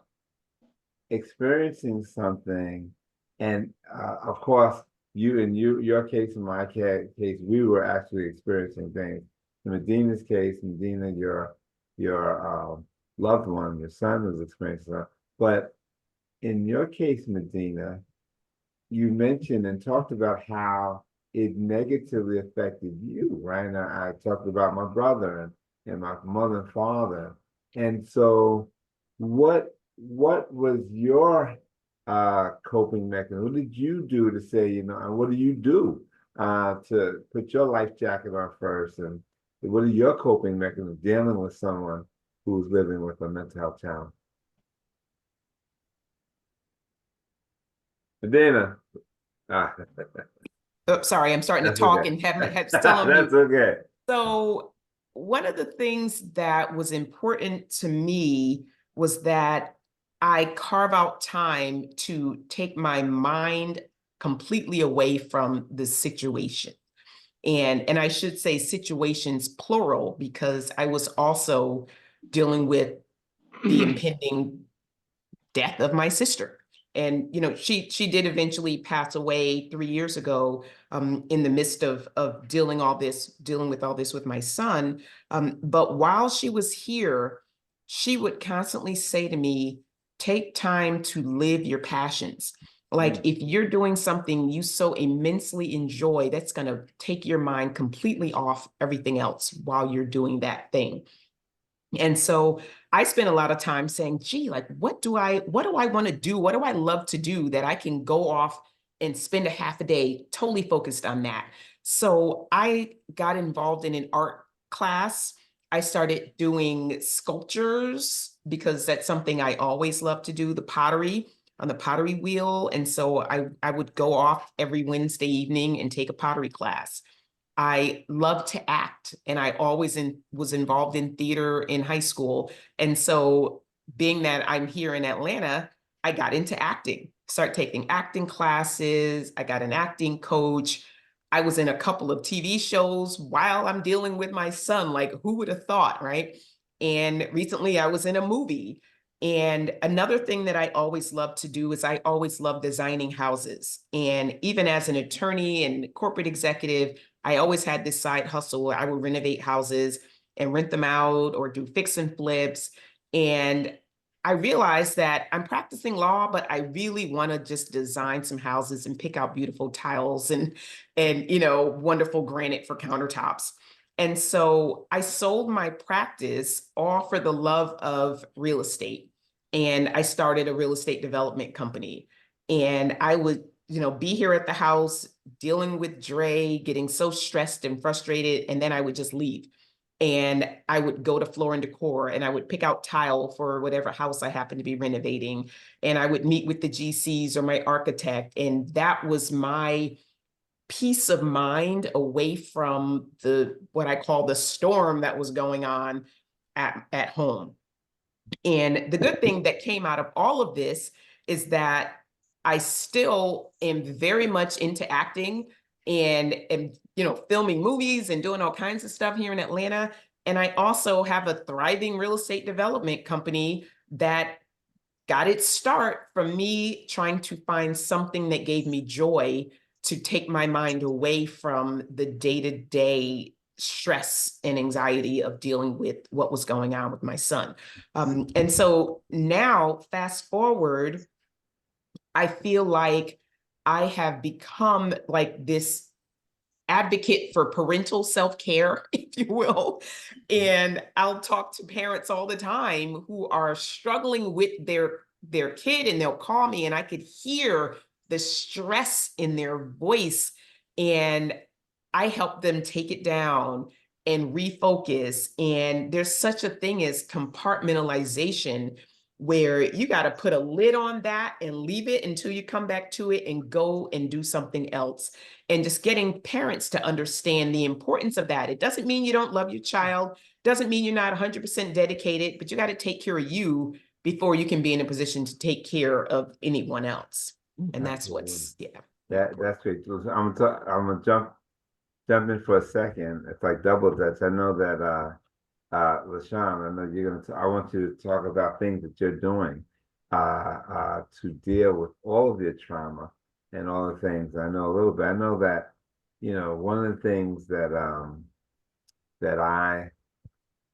Speaker 1: experiencing something, and of course, your case and my case, we were actually experiencing things. In Medina's case, Medina, your loved one, your son was experiencing that. But in your case, Medina, you mentioned and talked about how it negatively affected you, right? And I talked about my brother and my mother and father. And so what was your coping mechanism? What did you do to say, and what do you do to put your life jacket on first? And what are your coping mechanisms dealing with someone who's living with a mental health challenge? Medina.
Speaker 4: Oh, sorry, I'm starting to
Speaker 1: That's
Speaker 4: talk
Speaker 1: okay.
Speaker 4: and have still on mute.
Speaker 1: That's okay.
Speaker 4: So one of the things that was important to me was that I carve out time to take my mind completely away from the situation. And I should say situations plural, because I was also dealing with the impending death of my sister. And she did eventually pass away 3 years ago, in the midst of dealing with all this with my son. But while she was here, she would constantly say to me, take time to live your passions. Like if you're doing something you so immensely enjoy, that's going to take your mind completely off everything else while you're doing that thing. And so I spent a lot of time saying, gee, like, what do I want to do? What do I love to do that I can go off and spend a half a day totally focused on that? So I got involved in an art class. I started doing sculptures because that's something I always loved to do, the pottery on the pottery wheel. And so I would go off every Wednesday evening and take a pottery class. I love to act, and I always was involved in theater in high school. And so being that I'm here in Atlanta, I got into acting, start taking acting classes. I got an acting coach. I was in a couple of TV shows while I'm dealing with my son. Like, who would have thought, right? And recently I was in a movie. And another thing that I always love to do is I always love designing houses. And even as an attorney and corporate executive, I always had this side hustle where I would renovate houses and rent them out or do fix and flips. And I realized that I'm practicing law, but I really want to just design some houses and pick out beautiful tiles and wonderful granite for countertops. And so I sold my practice all for the love of real estate. And I started a real estate development company. And I would, be here at the house dealing with Dre, getting so stressed and frustrated. And then I would just leave. And I would go to Floor and Decor and I would pick out tile for whatever house I happened to be renovating. And I would meet with the GCs or my architect. And that was my peace of mind away from what I call the storm that was going on at home. And the good thing that came out of all of this is that I still am very much into acting and filming movies and doing all kinds of stuff here in Atlanta. And I also have a thriving real estate development company that got its start from me trying to find something that gave me joy to take my mind away from the day-to-day stress and anxiety of dealing with what was going on with my son. And so now, fast forward, I feel like I have become like this advocate for parental self-care, if you will. And I'll talk to parents all the time who are struggling with their kid, and they'll call me and I could hear the stress in their voice. And I help them take it down and refocus. And there's such a thing as compartmentalization, where you got to put a lid on that and leave it until you come back to it and go and do something else. And just getting parents to understand the importance of that. It doesn't mean you don't love your child, doesn't mean you're not 100% dedicated, but you got to take care of you before you can be in a position to take care of anyone else. And that's what's,
Speaker 1: That's great. So I'm gonna jump in for a second. It's like double dutch. I know that LaShawn, I know you're gonna. I want you to talk about things that you're doing to deal with all of your trauma and all the things. I know a little bit. I know that one of the things that that I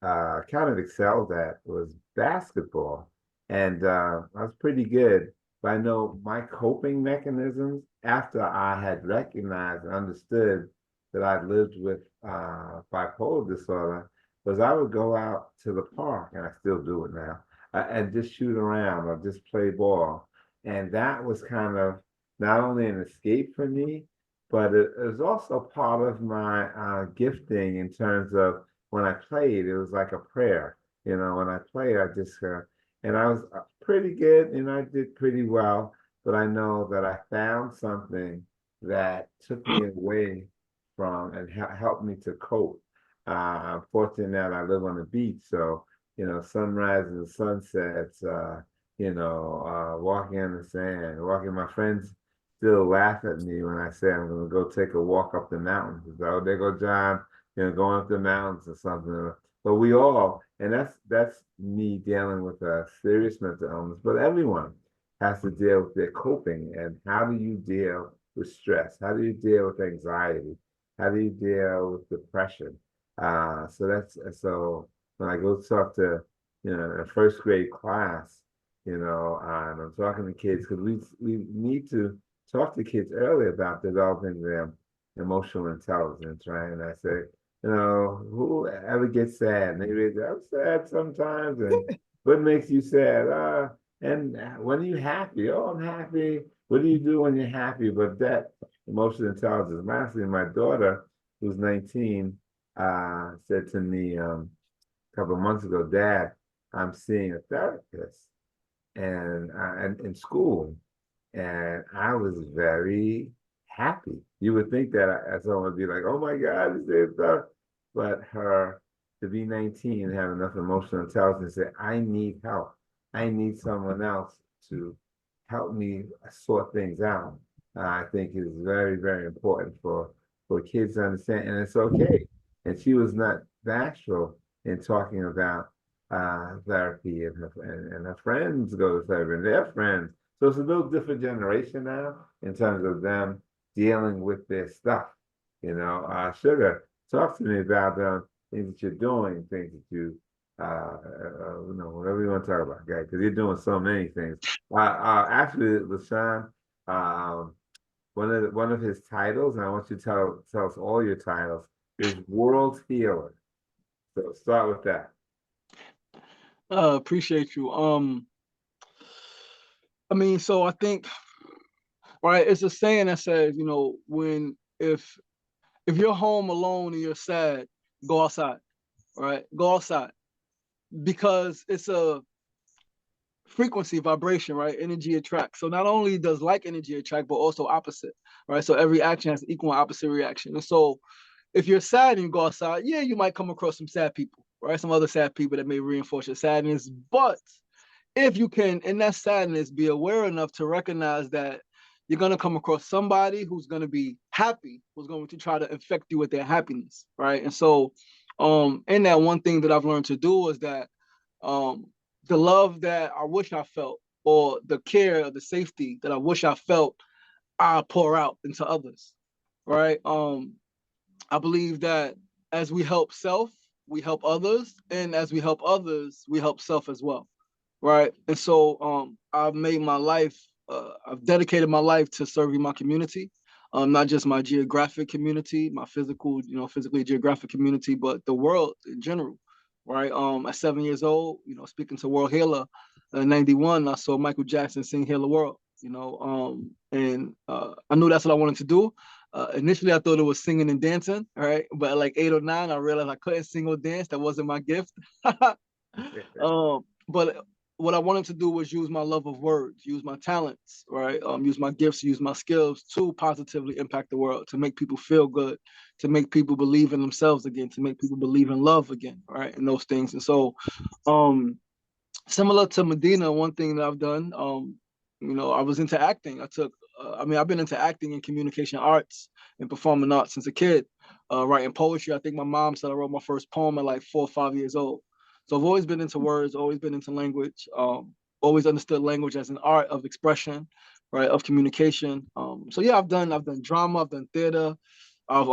Speaker 1: kind of excelled at was basketball, and I was pretty good. But I know my coping mechanisms after I had recognized and understood that I lived with bipolar disorder was I would go out to the park, and I still do it now, and just shoot around or just play ball. And that was kind of not only an escape for me, but it was also part of my gifting in terms of when I played, it was like a prayer. When I played, I just, and I was pretty good and I did pretty well, but I know that I found something that took me away from and helped me to cope. I'm fortunate that I live on the beach, so sunrises and sunsets, walking on the sand, walking. My friends still laugh at me when I say I'm going to go take a walk up the mountains. Oh, there go John, going up the mountains or something. But we all, and that's me dealing with a serious mental illness. But everyone has to deal with their coping. And how do you deal with stress? How do you deal with anxiety? How do you deal with depression? So when I go talk to a first grade class, and I'm talking to kids because we need to talk to kids early about developing their emotional intelligence, right? And I say, who ever gets sad? And they say, I'm sad sometimes. And what makes you sad? And when are you happy? Oh, I'm happy. What do you do when you're happy? But that emotional intelligence. Lastly, my daughter, who's 19, said to me a couple of months ago, Dad, I'm seeing a therapist and in school. And I was very happy. You would think that someone would be like, oh my God, this is stuff. But to be 19 and have enough emotional intelligence to say, I need help. I need someone else to help me sort things out. I think is very, very important for kids to understand, and it's okay. And she was not bashful in talking about therapy, and her friends go to therapy, and their friends. So it's a little different generation now in terms of them dealing with their stuff. Sugar, talk to me about things that you're doing, things that whatever you want to talk about, guys, because you're doing so many things. Actually, LaShawn, um, one of his titles, and I want you to tell us all your titles, is World Healer. So start with that.
Speaker 5: Appreciate you. I mean, so I think, right, it's a saying that says, if you're home alone and you're sad, go outside, right? Go outside, because it's a frequency vibration, right? Energy attracts. So not only does like energy attract, but also opposite, right? So every action has equal and opposite reaction. And so if you're sad and you go outside, yeah, you might come across some sad people, right? Some other sad people that may reinforce your sadness. But if you can, in that sadness, be aware enough to recognize that you're going to come across somebody who's going to be happy, who's going to try to infect you with their happiness, right? And so in that, one thing that I've learned to do is that the love that I wish I felt, or the care or the safety that I wish I felt, I pour out into others, right? I believe that as we help self, we help others, and as we help others, we help self as well, right? And so I've made my life, I've dedicated my life to serving my community, not just my geographic community, my physically geographic community, but the world in general, right? At 7 years old, speaking to World Healer, in 91, I saw Michael Jackson sing Heal the World, and I knew that's what I wanted to do. Initially, I thought it was singing and dancing, right? But at like 8 or 9, I realized I couldn't sing or dance. That wasn't my gift. But what I wanted to do was use my love of words, use my talents, right? Use my gifts, use my skills to positively impact the world, to make people feel good, to make people believe in themselves again, to make people believe in love again, right? And those things. And so, similar to Medina, one thing that I've done, I was into acting. I've been into acting and communication arts and performing arts since a kid, writing poetry. I think my mom said I wrote my first poem at like 4 or 5 years old. So I've always been into words, always been into language, always understood language as an art of expression, right, of communication. So yeah, I've done drama, I've done theater, I've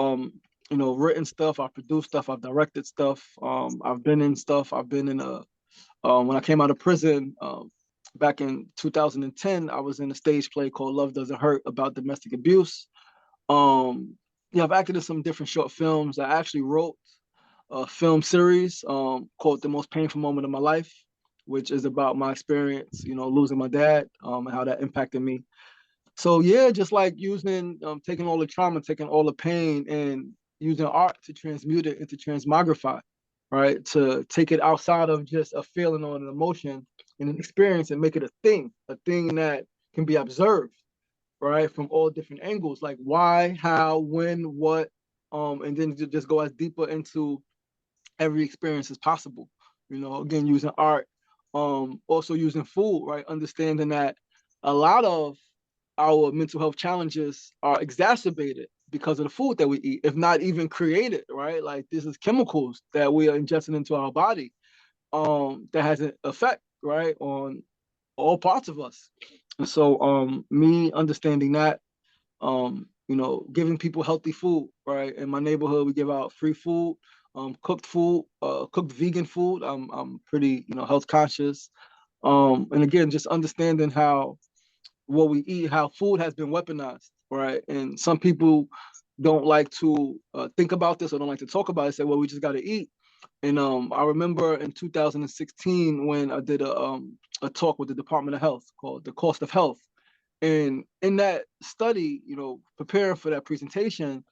Speaker 5: written stuff, I've produced stuff, I've directed stuff, I've been in stuff, I've been in when I came out of prison, back in 2010, I was in a stage play called Love Doesn't Hurt about domestic abuse. I've acted in some different short films. I actually wrote a film series called The Most Painful Moment of My Life, which is about my experience, losing my dad, and how that impacted me. So yeah, just like using, taking all the trauma, taking all the pain, and using art to transmute it into transmogrify, right? To take it outside of just a feeling or an emotion and an experience and make it a thing that can be observed, right? From all different angles, like why, how, when, what, and then just go as deeper into every experience as possible. Again, using art, also using food, right? Understanding that a lot of our mental health challenges are exacerbated because of the food that we eat, if not even created, right? Like this is chemicals that we are ingesting into our body, that has an effect, right, on all parts of us. And so me understanding that, giving people healthy food, right? In my neighborhood, we give out free food, cooked food, cooked vegan food. I'm pretty, health conscious. And again, just understanding how what we eat, how food has been weaponized, right? And some people don't like to think about this or don't like to talk about it, say, well, we just got to eat. And I remember in 2016 when I did a talk with the Department of Health called The Cost of Health. And in that study, preparing for that presentation,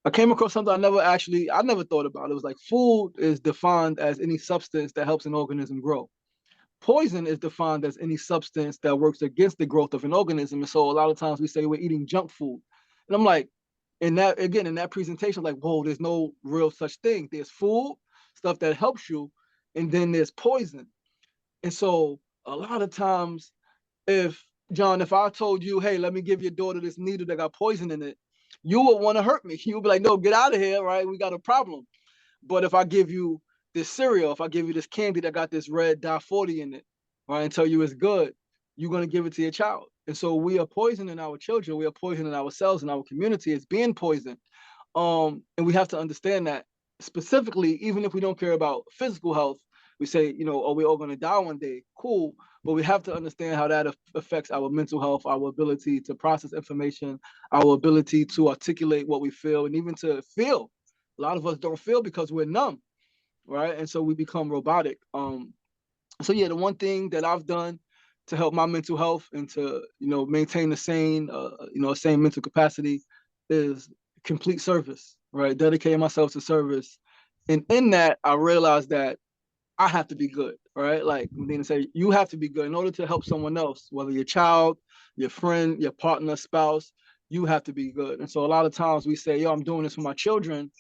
Speaker 5: I came across something I never thought about. It was like food is defined as any substance that helps an organism grow. Poison is defined as any substance that works against the growth of an organism. And so a lot of times we say we're eating junk food. And I'm like, in that presentation, like, whoa, there's no real such thing. There's food, stuff that helps you, and then there's poison. And so a lot of times, if I told you, hey, let me give your daughter this needle that got poison in it, you would want to hurt me. You would be like, no, get out of here, right? We got a problem. But if I give you this cereal, if I give you this candy that got this red dye 40 in it, right, and tell you it's good, you're going to give it to your child. And so we are poisoning our children. We are poisoning ourselves and our community. It's being poisoned. And we have to understand that specifically, even if we don't care about physical health, we say, you know, are we all going to die one day? Cool. But we have to understand how that affects our mental health, our ability to process information, our ability to articulate what we feel, and even to feel. A lot of us don't feel because we're numb, right? And so we become robotic. So yeah, the one thing that I've done to help my mental health and to, you know, maintain the sane, same mental capacity is complete service, right? Dedicating myself to service. And in that, I realized that I have to be good, right? Like Medina said, you have to be good in order to help someone else, whether your child, your friend, your partner, spouse, you have to be good. And so a lot of times we say, yo, I'm doing this for my children.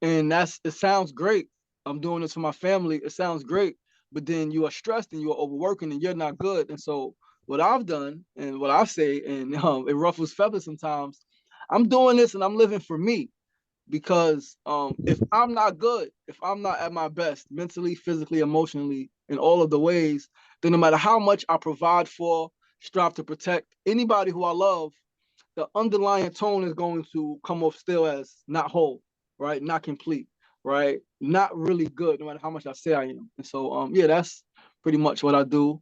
Speaker 5: And it sounds great. I'm doing this for my family. It sounds great. But then you are stressed and you are overworking and you're not good. And so what I've done and what I say, and it ruffles feathers sometimes, I'm doing this and I'm living for me. Because if I'm not good, if I'm not at my best, mentally, physically, emotionally, in all of the ways, then no matter how much I provide for, strive to protect anybody who I love, the underlying tone is going to come off still as not whole, right? Not complete, right? Not really good, no matter how much I say I am. And so, yeah, that's pretty much what I do.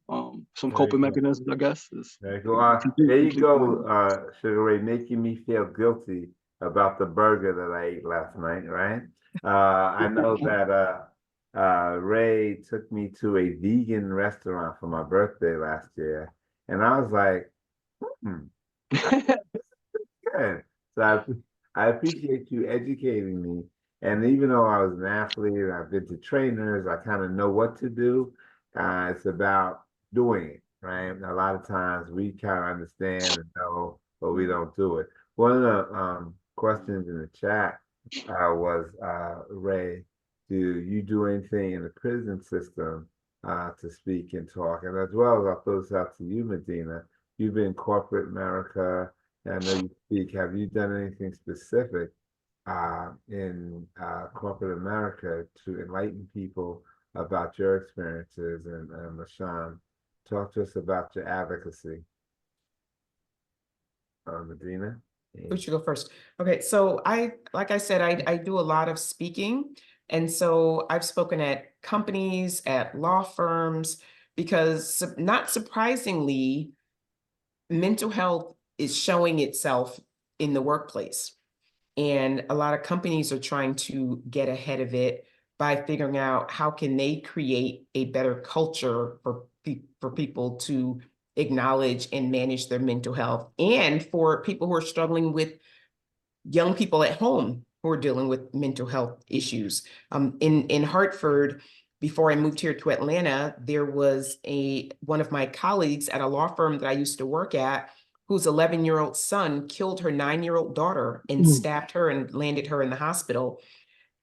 Speaker 5: Some coping mechanisms, I guess.
Speaker 1: There you go, Sugar Ray, making me feel guilty about the burger that I ate last night, right? I know that Ray took me to a vegan restaurant for my birthday last year, and I was like, good. So I appreciate you educating me. And even though I was an athlete and I've been to trainers, I kind of know what to do. It's about doing it, right? A lot of times we kind of understand and know, but we don't do it. One of the questions in the chat was, Ray, do you do anything in the prison system to speak and talk? And as well as I'll throw this out to you, Medina, you've been in corporate America. I know you speak. Have you done anything specific in corporate America to enlighten people about your experiences? And Marston, talk to us about your advocacy. Medina?
Speaker 4: Who should go first? Okay, so like I said, I do a lot of speaking. And so I've spoken at companies, at law firms, because not surprisingly, mental health is showing itself in the workplace. And a lot of companies are trying to get ahead of it by figuring out how can they create a better culture for people to acknowledge and manage their mental health, and for people who are struggling with young people at home who are dealing with mental health issues. In Hartford, before I moved here to Atlanta, there was one of my colleagues at a law firm that I used to work at, whose 11-year-old son killed her 9-year-old daughter and stabbed her and landed her in the hospital.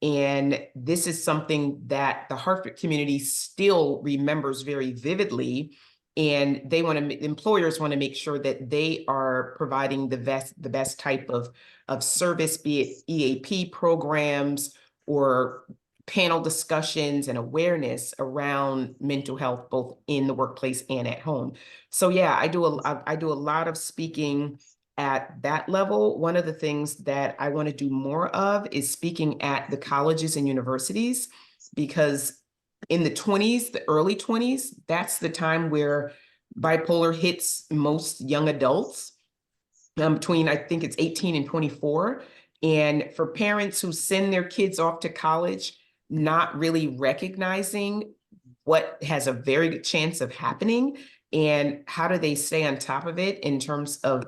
Speaker 4: And this is something that the Hartford community still remembers very vividly. And employers want to make sure that they are providing the best type of service, be it EAP programs or panel discussions and awareness around mental health, both in the workplace and at home. So yeah, I do a lot of speaking at that level. One of the things that I want to do more of is speaking at the colleges and universities, because in the 20s, the early 20s, that's the time where bipolar hits most young adults, between, I think it's 18 and 24. And for parents who send their kids off to college, not really recognizing what has a very good chance of happening and how do they stay on top of it in terms of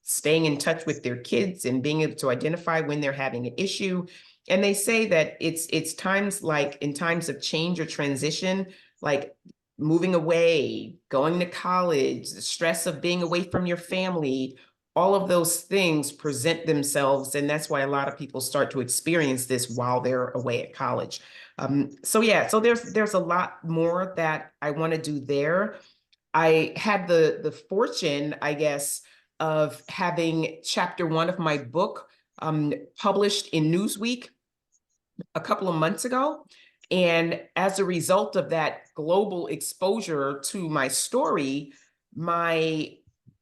Speaker 4: staying in touch with their kids and being able to identify when they're having an issue. And they say that it's times like in times of change or transition, like moving away, going to college, the stress of being away from your family, all of those things present themselves. And that's why a lot of people start to experience this while they're away at college. So yeah, so there's a lot more that I want to do there. I had the fortune, I guess, of having chapter 1 of my book published in Newsweek a couple of months ago. And as a result of that global exposure to my story, my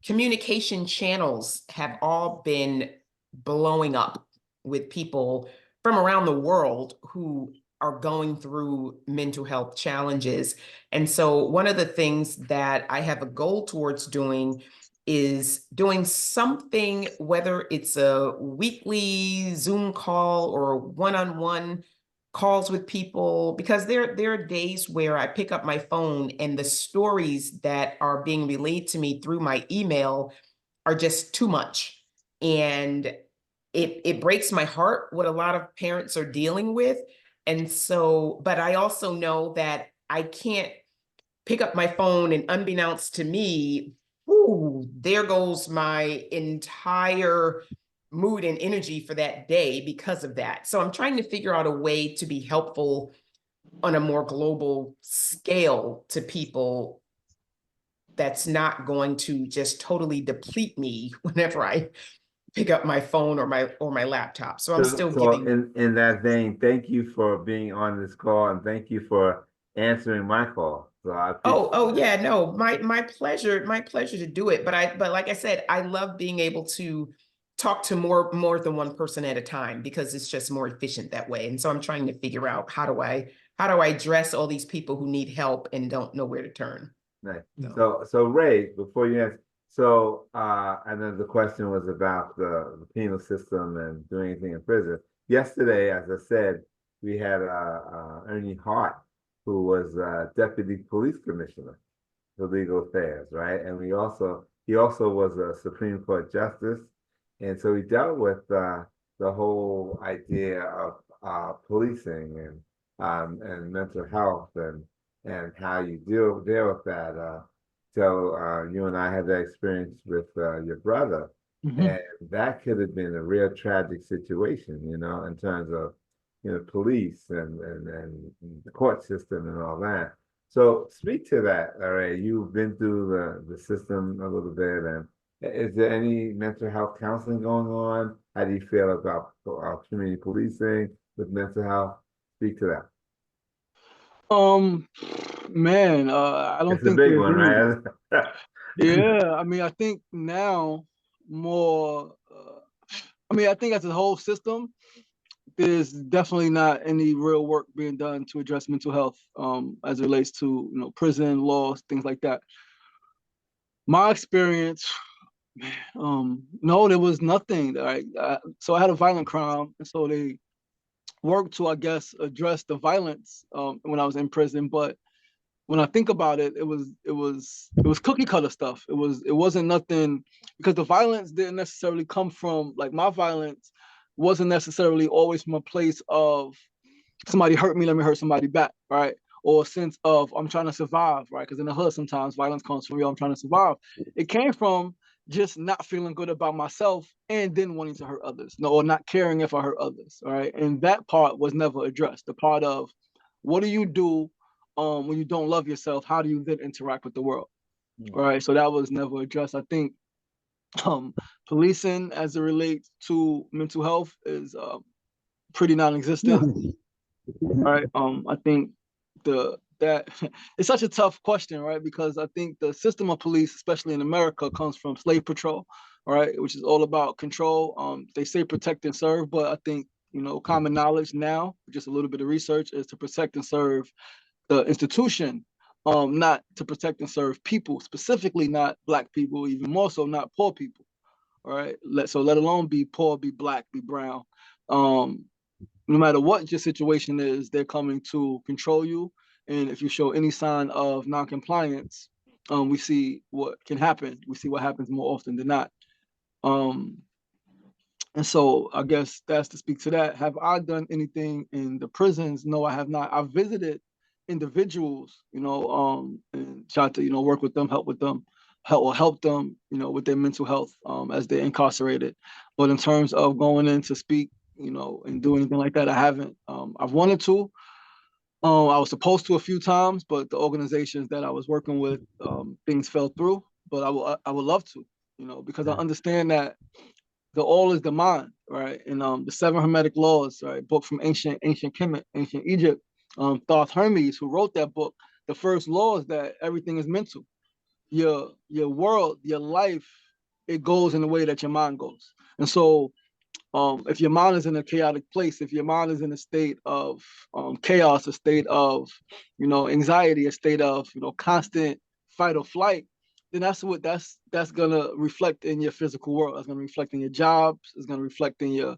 Speaker 4: communication channels have all been blowing up with people from around the world who are going through mental health challenges. And so one of the things that I have a goal towards doing is doing something, whether it's a weekly Zoom call or one-on-one calls with people, because there are days where I pick up my phone and the stories that are being relayed to me through my email are just too much. And it breaks my heart what a lot of parents are dealing with. And so, but I also know that I can't pick up my phone and unbeknownst to me, ooh, there goes my entire mood and energy for that day because of that. So I'm trying to figure out a way to be helpful on a more global scale to people that's not going to just totally deplete me whenever I pick up my phone or my laptop. So I'm still
Speaker 1: So
Speaker 4: giving.
Speaker 1: in that vein, thank you for being on this call and thank you for answering my call. So I appreciate
Speaker 4: Oh
Speaker 1: that.
Speaker 4: yeah, no, my pleasure to do it. But like I said, I love being able to talk to more than one person at a time because it's just more efficient that way. And so I'm trying to figure out how do I address all these people who need help and don't know where to turn.
Speaker 1: Nice.
Speaker 4: So.
Speaker 1: So Ray, before you answer, and then the question was about the penal system and doing anything in prison. Yesterday, as I said, we had Ernie Hart, who was deputy police commissioner for legal affairs, right? And he also was a Supreme Court justice, and so he dealt with the whole idea of policing and mental health and how you deal with that. So you and I had that experience with your brother,
Speaker 5: Mhm.
Speaker 1: and that could have been a real tragic situation, you know, in terms of police and the court system and all that. So speak to that, all right. You've been through the system a little bit, and is there any mental health counseling going on? How do you feel about community policing with mental health? Speak to that.
Speaker 5: Um, Man, I don't
Speaker 1: It's a
Speaker 5: think
Speaker 1: big
Speaker 5: there's
Speaker 1: one,
Speaker 5: any.
Speaker 1: right?
Speaker 5: Yeah, I mean, I think now more. I mean, I think as a whole system, there's definitely not any real work being done to address mental health, as it relates to prison laws, things like that. My experience, no, there was nothing. So I had a violent crime, and so they worked to, I guess, address the violence when I was in prison, but when I think about it, it was cookie cutter stuff. It wasn't nothing, because the violence didn't necessarily come from, like, my violence wasn't necessarily always from a place of somebody hurt me, let me hurt somebody back, right? Or a sense of I'm trying to survive, right? Because in the hood sometimes violence comes from I'm trying to survive. It came from just not feeling good about myself and then wanting to hurt others, no, or not caring if I hurt others, all right? And that part was never addressed. The part of what do you do when you don't love yourself? How do you then interact with the world? All right. So that was never addressed. I think policing as it relates to mental health is pretty non-existent. All right. I think that it's such a tough question, right? Because I think the system of police, especially in America, comes from slave patrol, all right, which is all about control. They say protect and serve, but I think common knowledge now, just a little bit of research, is to protect and serve the institution, not to protect and serve people, specifically not Black people, even more so not poor people. All right. Let alone be poor, be Black, be brown. No matter what your situation is, they're coming to control you. And if you show any sign of noncompliance, we see what can happen. We see what happens more often than not. And so I guess that's to speak to that. Have I done anything in the prisons? No, I have not. I've visited individuals, and tried to, work with them, help them, with their mental health, as they're incarcerated. But in terms of going in to speak, and do anything like that, I haven't. I've wanted to, I was supposed to a few times, but the organizations that I was working with, things fell through. But I would love to, because I understand that the all is the mind, right? And the seven Hermetic laws, right? Book from ancient Egypt. Thoth Hermes, who wrote that book, the first law is that everything is mental. Your world, your life, it goes in the way that your mind goes. And so if your mind is in a chaotic place, if your mind is in a state of chaos, a state of, anxiety, a state of, constant fight or flight, then that's gonna reflect in your physical world. That's gonna reflect in your jobs. It's gonna reflect in your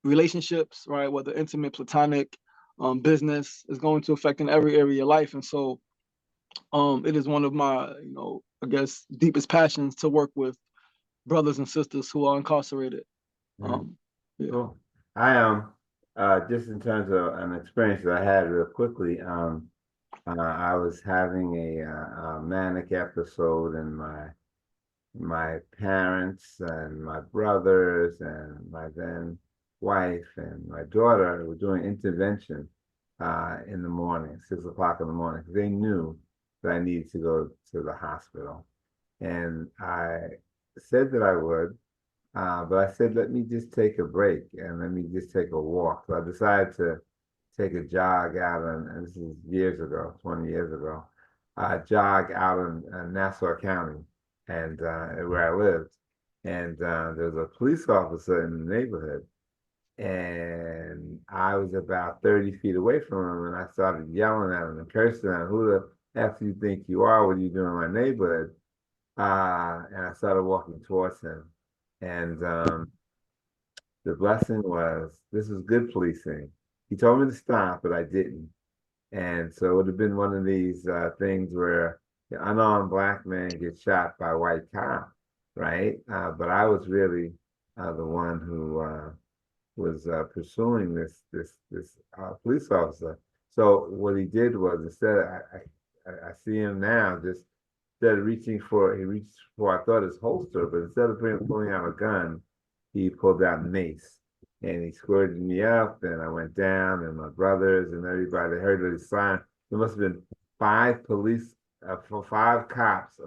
Speaker 5: relationships, right? Whether intimate, platonic, business, is going to affect in every area of your life. And so it is one of my, I guess, deepest passions to work with brothers and sisters who are incarcerated. Yeah.
Speaker 1: Cool. I just in terms of an experience that I had real quickly, I was having a manic episode, and my parents and my brothers and my then wife and my daughter were doing intervention in the morning, 6 o'clock in the morning. They knew that I needed to go to the hospital, and I said that I would. But I said, let me just take a break and let me just take a walk. So I decided to take a jog out, and this is years ago, 20 years ago, jog out in Nassau County, and where I lived. And there was a police officer in the neighborhood, and I was about 30 feet away from him, and I started yelling at him and cursing at him. Who the F do you think you are? What are you doing in my neighborhood? And I started walking towards him. And the blessing was, this was good policing. He told me to stop, but I didn't. And so it would have been one of these things where the unarmed Black man gets shot by a white cop, right? But I was really the one who was pursuing this police officer. So what he did was, instead, I see him now, just instead of he reached for, I thought, his holster, but instead of pulling out a gun, he pulled out a mace, and he squirted me up, and I went down, and my brothers and everybody heard the sign. There must have been 5 police, 5 cops,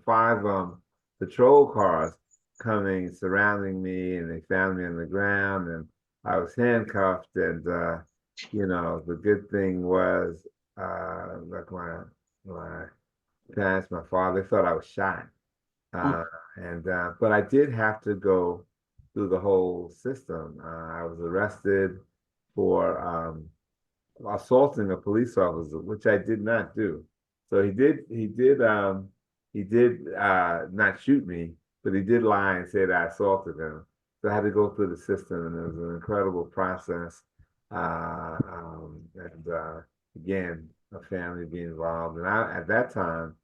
Speaker 1: 5 patrol cars coming, surrounding me, and they found me on the ground, and I was handcuffed. And the good thing was, like my parents, my father, they thought I was shot. But I did have to go through the whole system. I was arrested for assaulting a police officer, which I did not do. So he did not shoot me, but he did lie and say that I assaulted him. So I had to go through the system, and it was an incredible process. Again, a family being involved. And at that time,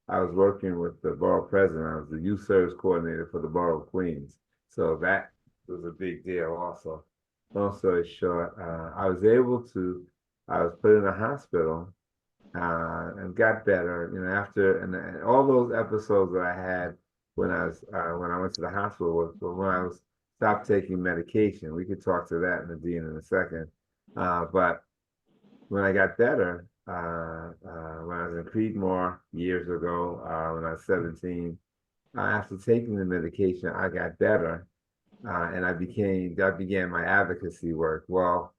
Speaker 1: I was working with the borough president. I was the youth service coordinator for the borough of Queens. So that was a big deal also. Long story short, I was put in a hospital and got better, after, and all those episodes that I had when I went to the hospital were when I stopped taking medication. We could talk to that, Medina, in a second. But when I got better, when I was in Creedmoor years ago, when I was 17, after taking the medication, I got better, and that began my advocacy work. Well,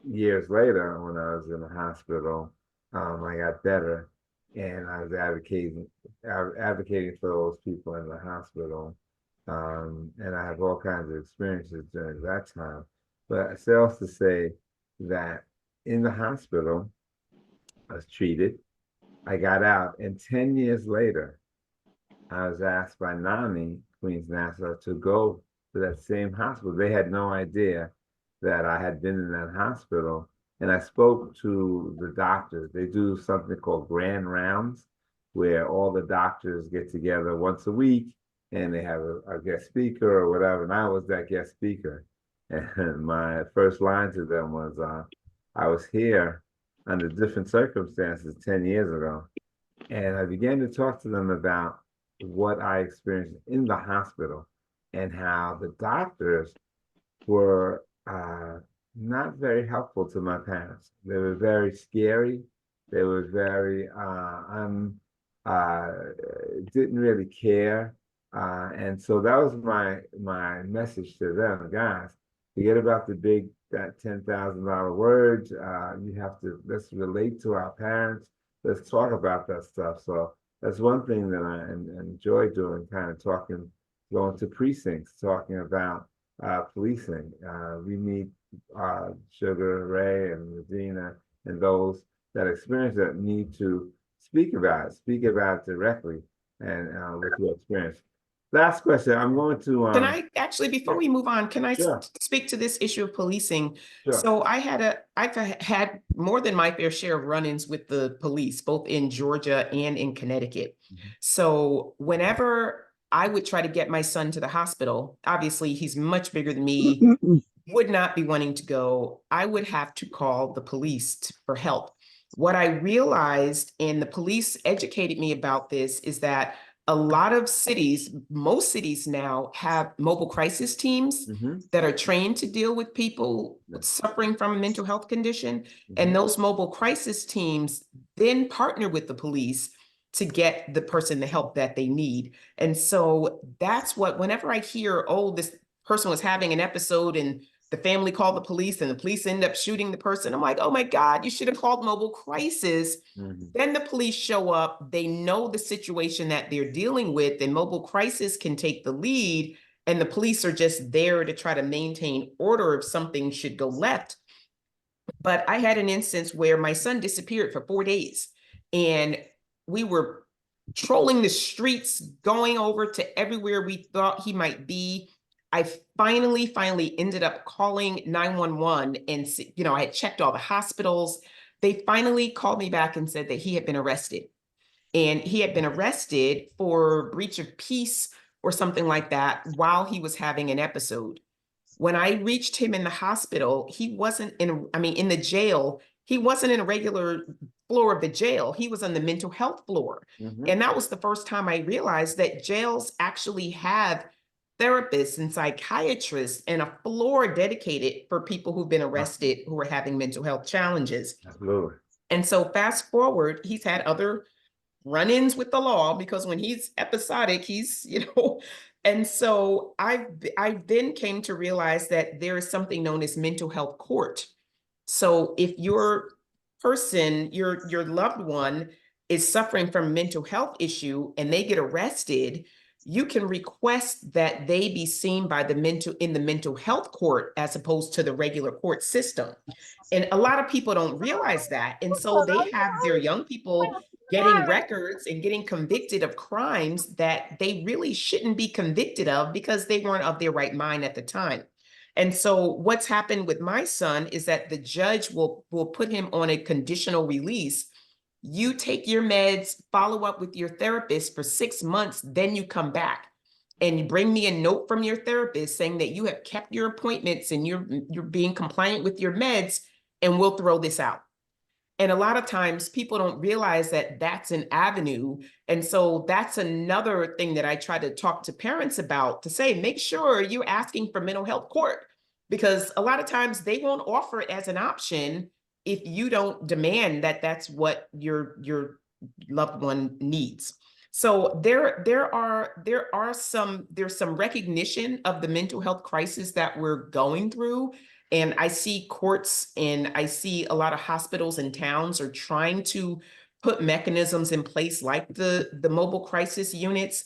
Speaker 1: years later, when I was in the hospital, I got better, and I was advocating for those people in the hospital, and I have all kinds of experiences during that time. But I say also to say that in the hospital, I was treated. I got out, and 10 years later, I was asked by NAMI, Queens Nassau, to go to that same hospital. They had no idea that I had been in that hospital. And I spoke to the doctors. They do something called grand rounds, where all the doctors get together once a week, and they have a guest speaker or whatever. And I was that guest speaker. And my first line to them was, I was here under different circumstances 10 years ago. And I began to talk to them about what I experienced in the hospital, and how the doctors were not very helpful to my parents. They were very scary. They were very uh, didn't really care. And so that was my message to them, guys. Forget about the big that $10,000 words. You have to let's relate to our parents. Let's talk about that stuff. So that's one thing that I enjoy doing, kind of talking, going to precincts, talking about policing. We meet Sugar Ray and Medina and those that experience that need to speak about it directly and with your experience. Last question. I'm going to
Speaker 4: Can I actually, before we move on, can I
Speaker 1: Sure.
Speaker 4: speak to this issue of policing?
Speaker 1: Sure.
Speaker 4: So I've had more than my fair share of run-ins with the police, both in Georgia and in Connecticut.
Speaker 1: Mhm.
Speaker 4: So whenever I would try to get my son to the hospital, obviously he's much bigger than me, would not be wanting to go. I would have to call the police for help. What I realized, and the police educated me about this, is that a lot of cities, most cities now have mobile crisis teams
Speaker 1: Mhm.
Speaker 4: that are trained to deal with people
Speaker 1: Yeah.
Speaker 4: suffering from a mental health condition.
Speaker 1: Mhm.
Speaker 4: And those mobile crisis teams then partner with the police to get the person the help that they need. And so that's what, whenever I hear, oh, this person was having an episode and the family called the police and the police end up shooting the person, I'm like, oh my God, you should have called mobile crisis.
Speaker 1: Mhm.
Speaker 4: Then the police show up, they know the situation that they're dealing with, and mobile crisis can take the lead, and the police are just there to try to maintain order if something should go left. But I had an instance where my son disappeared for 4 days, and we were trolling the streets, going over to everywhere we thought he might be. I finally ended up calling 911, and I had checked all the hospitals. They finally called me back and said that he had been arrested. And he had been arrested for breach of peace or something like that while he was having an episode. When I reached him in the hospital, he wasn't in the jail, he wasn't in a regular floor of the jail. He was on the mental health floor.
Speaker 1: Mhm.
Speaker 4: And that was the first time I realized that jails actually have therapists and psychiatrists and a floor dedicated for people who've been arrested who are having mental health challenges.
Speaker 1: Absolutely.
Speaker 4: And so fast forward, he's had other run-ins with the law, because when he's episodic, he's, and so I then came to realize that there is something known as mental health court. So if your person, your loved one is suffering from a mental health issue and they get arrested, you can request that they be seen by in the mental health court as opposed to the regular court system. And a lot of people don't realize that. And so they have their young people getting records and getting convicted of crimes that they really shouldn't be convicted of because they weren't of their right mind at the time. And so what's happened with my son is that the judge will put him on a conditional release. You take your meds, follow up with your therapist for 6 months, then you come back and you bring me a note from your therapist saying that you have kept your appointments and you're being compliant with your meds, and we'll throw this out. And a lot of times people don't realize that that's an avenue. And so that's another thing that I try to talk to parents about, to say, make sure you're asking for mental health court, because a lot of times they won't offer it as an option if you don't demand that that's what your loved one needs. So there's some recognition of the mental health crisis that we're going through. And I see courts and I see a lot of hospitals and towns are trying to put mechanisms in place like the mobile crisis units.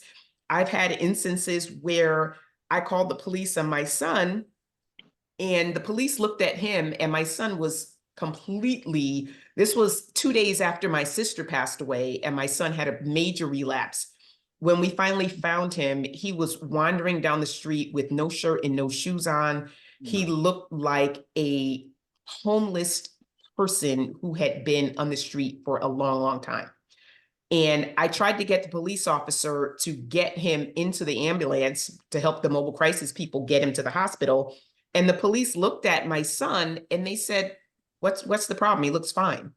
Speaker 4: I've had instances where I called the police on my son, and the police looked at him, and my son was this was 2 days after my sister passed away, and my son had a major relapse. When we finally found him, he was wandering down the street with no shirt and no shoes on. He looked like a homeless person who had been on the street for a long, long time. And I tried to get the police officer to get him into the ambulance to help the mobile crisis people get him to the hospital. And the police looked at my son and they said, what's the problem? He looks fine.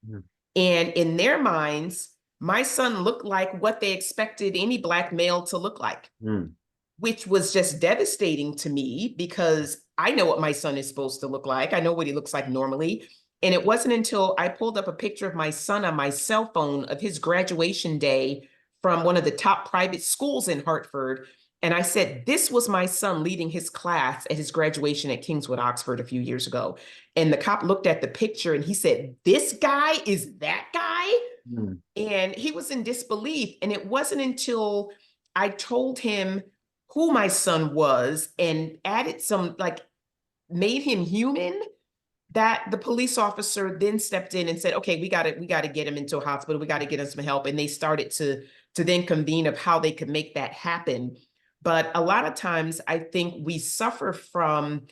Speaker 1: Mhm.
Speaker 4: And in their minds, my son looked like what they expected any Black male to look like,
Speaker 1: Mm.
Speaker 4: which was just devastating to me, because I know what my son is supposed to look like. I know what he looks like normally. And it wasn't until I pulled up a picture of my son on my cell phone of his graduation day from one of the top private schools in Hartford. And I said, this was my son leading his class at his graduation at Kingswood, Oxford a few years ago. And the cop looked at the picture and he said, this guy is that guy?
Speaker 1: Mm.
Speaker 4: And he was in disbelief. And it wasn't until I told him who my son was and added some, like, made him human, that the police officer then stepped in and said, okay, we got to get him into a hospital. We got to get him some help. And they started to then convene of how they could make that happen. But a lot of times I think we suffer from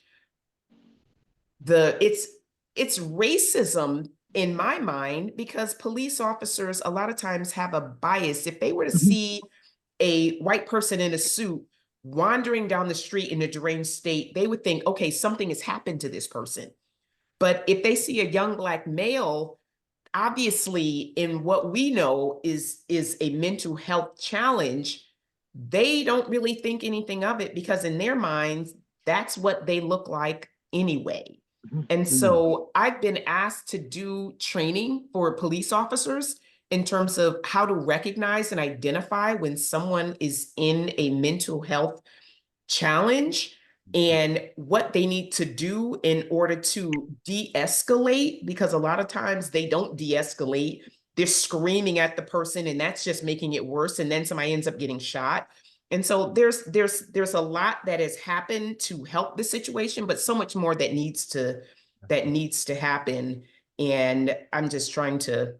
Speaker 4: it's racism in my mind, because police officers a lot of times have a bias. If they were to see a white person in a suit wandering down the street in a deranged state, they would think, okay, something has happened to this person. But if they see a young Black male, obviously in what we know is a mental health challenge, they don't really think anything of it, because in their minds, that's what they look like anyway. And so I've been asked to do training for police officers in terms of how to recognize and identify when someone is in a mental health challenge and what they need to do in order to de-escalate, because a lot of times they don't de-escalate. They're screaming at the person and that's just making it worse. And then somebody ends up getting shot. And so there's a lot that has happened to help the situation, but so much more that needs to happen. And I'm just trying to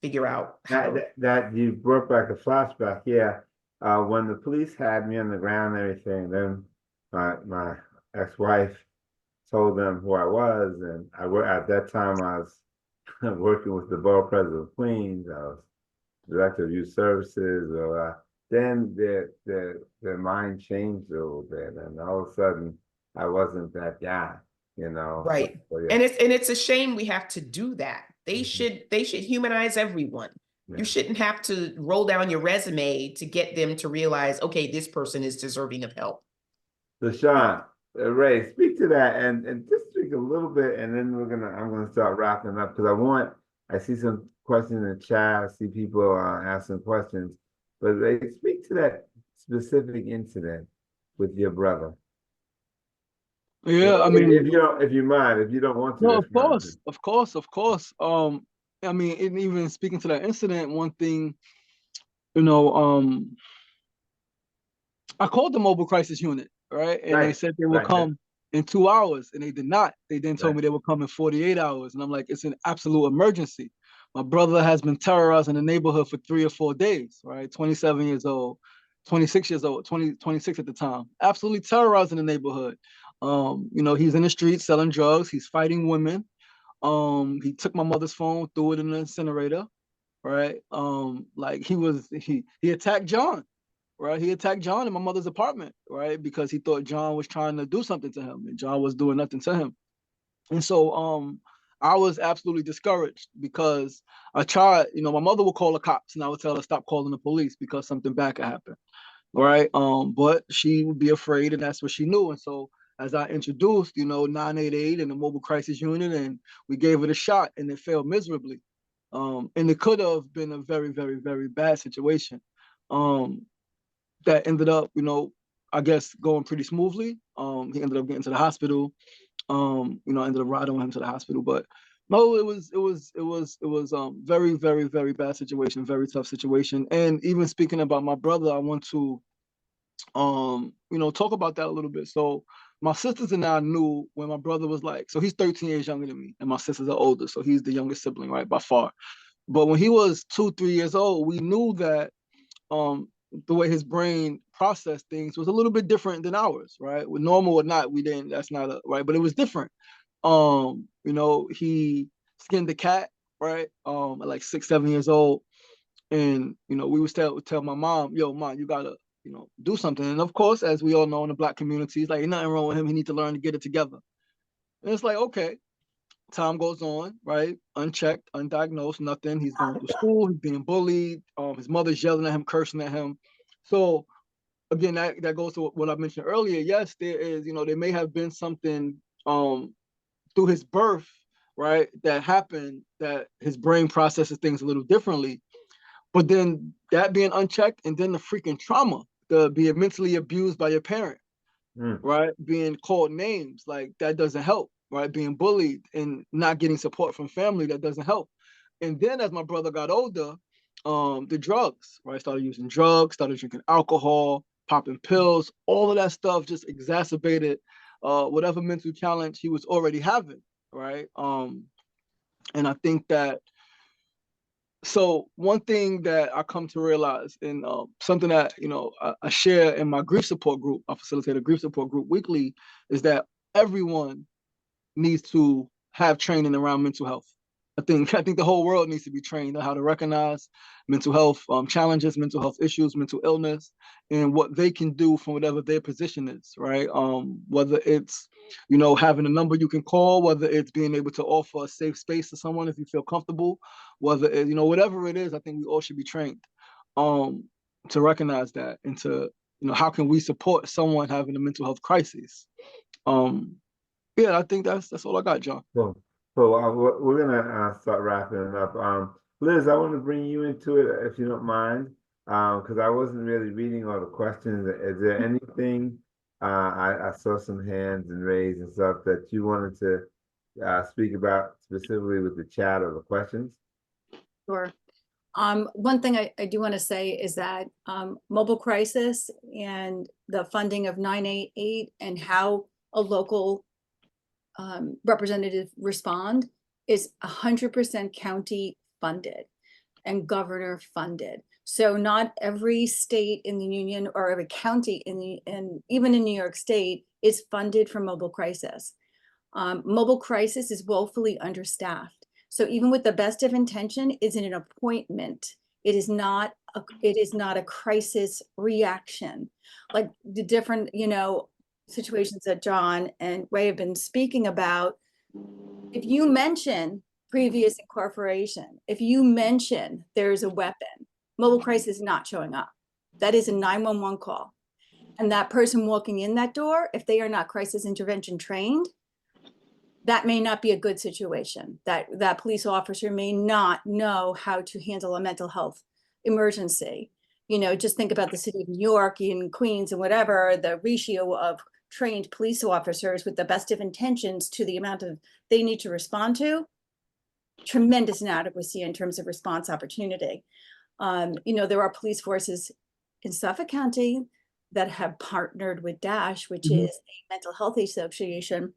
Speaker 4: figure out how
Speaker 1: that you brought back a flashback. Yeah. When the police had me on the ground and everything, then my ex-wife told them who I was, and at that time I was working with the borough president of Queens. I was director of youth services. Then their mind changed a little bit, and all of a sudden I wasn't that guy, you know.
Speaker 4: Right.
Speaker 1: So, yeah.
Speaker 4: And it's a shame we have to do that. They should humanize everyone.
Speaker 1: Yeah.
Speaker 4: You shouldn't have to roll down your resume to get them to realize, okay, this person is deserving of help.
Speaker 1: So Sean, Ray, speak to that and just speak a little bit, and then I'm gonna start wrapping up, because I see some questions in the chat. I see people asking questions, but Ray, speak to that specific incident with your brother.
Speaker 5: Yeah, I mean,
Speaker 1: if you mind, if you don't want to.
Speaker 5: no, of course. I mean, and even speaking to that incident, one thing, I called the mobile crisis unit, right? And they said they would come in 2 hours, and they did not. They then told me they would come in 48 hours. And I'm like, it's an absolute emergency. My brother has been terrorized in the neighborhood for 3 or 4 days, right? 27 years old, 26 years old, 26 at the time. Absolutely terrorized in the neighborhood. He's in the streets selling drugs. He's fighting women. He took my mother's phone, threw it in the incinerator, right? He attacked John. Right, he attacked John in my mother's apartment, right, because he thought John was trying to do something to him, and John was doing nothing to him. And so, I was absolutely discouraged, because I tried. My mother would call the cops, and I would tell her stop calling the police because something bad could happen, right? But she would be afraid, and that's what she knew. And so, as I introduced, 988 and the mobile crisis unit, and we gave it a shot, and it failed miserably, and it could have been a very, very, very bad situation. That ended up, I guess, going pretty smoothly. He ended up getting to the hospital. I ended up riding with him to the hospital. But no, it was very, very, very bad situation, very tough situation. And even speaking about my brother, I want to, talk about that a little bit. So my sisters and I knew when my brother was so he's 13 years younger than me, and my sisters are older, so he's the youngest sibling, right, by far. But when he was 2-3 years old, we knew that the way his brain processed things was a little bit different than ours, right? With normal or not, we didn't, that's not right, but it was different. He skinned the cat, right? At 6-7 years old. And, we would tell my mom, yo, Mom, you gotta, do something. And of course, as we all know in the Black community, it's ain't nothing wrong with him. He needs to learn to get it together. And it's okay. Time goes on, right? Unchecked, undiagnosed, nothing. He's going through school. He's being bullied. His mother's yelling at him, cursing at him. So again, that goes to what I mentioned earlier. Yes, there is, there may have been something through his birth, right, that happened, that his brain processes things a little differently. But then that being unchecked, and then the freaking trauma, the being mentally abused by your parent, right, being called names, like that doesn't help, right, being bullied and not getting support from family, that doesn't help. And then as my brother got older, the drugs, right, started using drugs, started drinking alcohol, popping pills, all of that stuff just exacerbated whatever mental challenge he was already having, right? And I think that, so one thing that I come to realize, and something that, I share in my grief support group, I facilitate a grief support group weekly, is that everyone needs to have training around mental health. I think the whole world needs to be trained on how to recognize mental health challenges, mental health issues, mental illness, and what they can do from whatever their position is, right? Whether it's, having a number you can call, whether it's being able to offer a safe space to someone if you feel comfortable, whether it, whatever it is, I think we all should be trained to recognize that, and to, how can we support someone having a mental health crisis? Yeah, I think that's all I got, John.
Speaker 1: Cool. So we're gonna start wrapping it up. Liz, I want to bring you into it if you don't mind, because I wasn't really reading all the questions. Is there anything? I saw some hands and raised and stuff that you wanted to speak about specifically with the chat or the questions.
Speaker 2: Sure. One thing I do want to say is that mobile crisis and the funding of 988 and how a local representative respond is 100% county funded and governor funded. So not every state in the union or every county and even in New York State is funded for mobile crisis. Mobile crisis is woefully understaffed. So even with the best of intention, is an appointment. It is not a crisis reaction. Like the different, situations that John and Ray have been speaking about. If you mention previous incorporation, if you mention there's a weapon, mobile crisis is not showing up. That is a 911 call. And that person walking in that door, if they are not crisis intervention trained, that may not be a good situation. That police officer may not know how to handle a mental health emergency. Just think about the city of New York and Queens and whatever, the ratio of trained police officers with the best of intentions to the amount of they need to respond to, tremendous inadequacy in terms of response opportunity. There are police forces in Suffolk County that have partnered with DASH, which is a mental health association.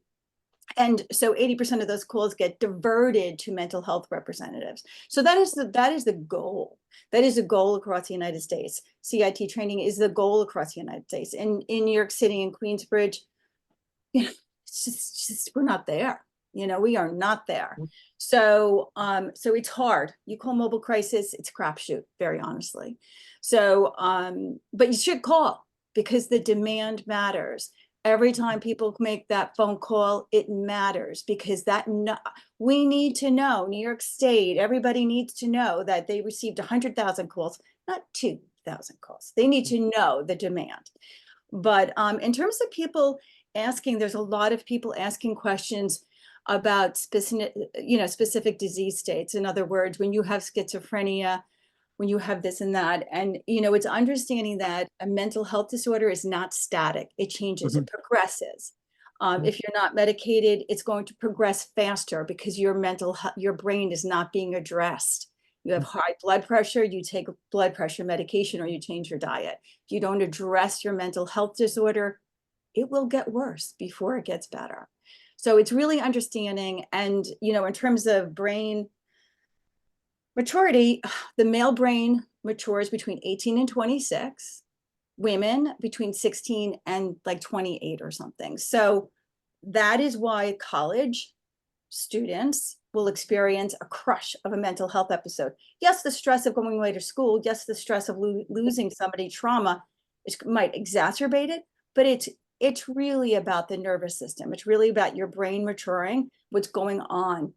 Speaker 2: And so 80% of those calls get diverted to mental health representatives. So that is the goal. That is a goal across the United States. CIT training is the goal across the United States. And in New York City and Queensbridge, it's just we're not there. We are not there. So it's hard. You call mobile crisis, it's a crapshoot, very honestly. So, but you should call because the demand matters. Every time people make that phone call, it matters because we need to know, New York State, everybody needs to know that they received 100,000 calls, not 2,000 calls. They need to know the demand. But in terms of people asking, there's a lot of people asking questions about specific disease states. In other words, when you have schizophrenia, when you have this and that. And, it's understanding that a mental health disorder is not static. It changes, it progresses. If you're not medicated, it's going to progress faster because your brain is not being addressed. You have high blood pressure, you take blood pressure medication or you change your diet. If you don't address your mental health disorder, it will get worse before it gets better. So it's really understanding. And, in terms of brain maturity, the male brain matures between 18 and 26, women between 16 and like 28 or something. So that is why college students will experience a crush of a mental health episode. Yes, the stress of going away to school, yes, the stress of losing somebody, trauma, might exacerbate it, but it's really about the nervous system. It's really about your brain maturing, what's going on.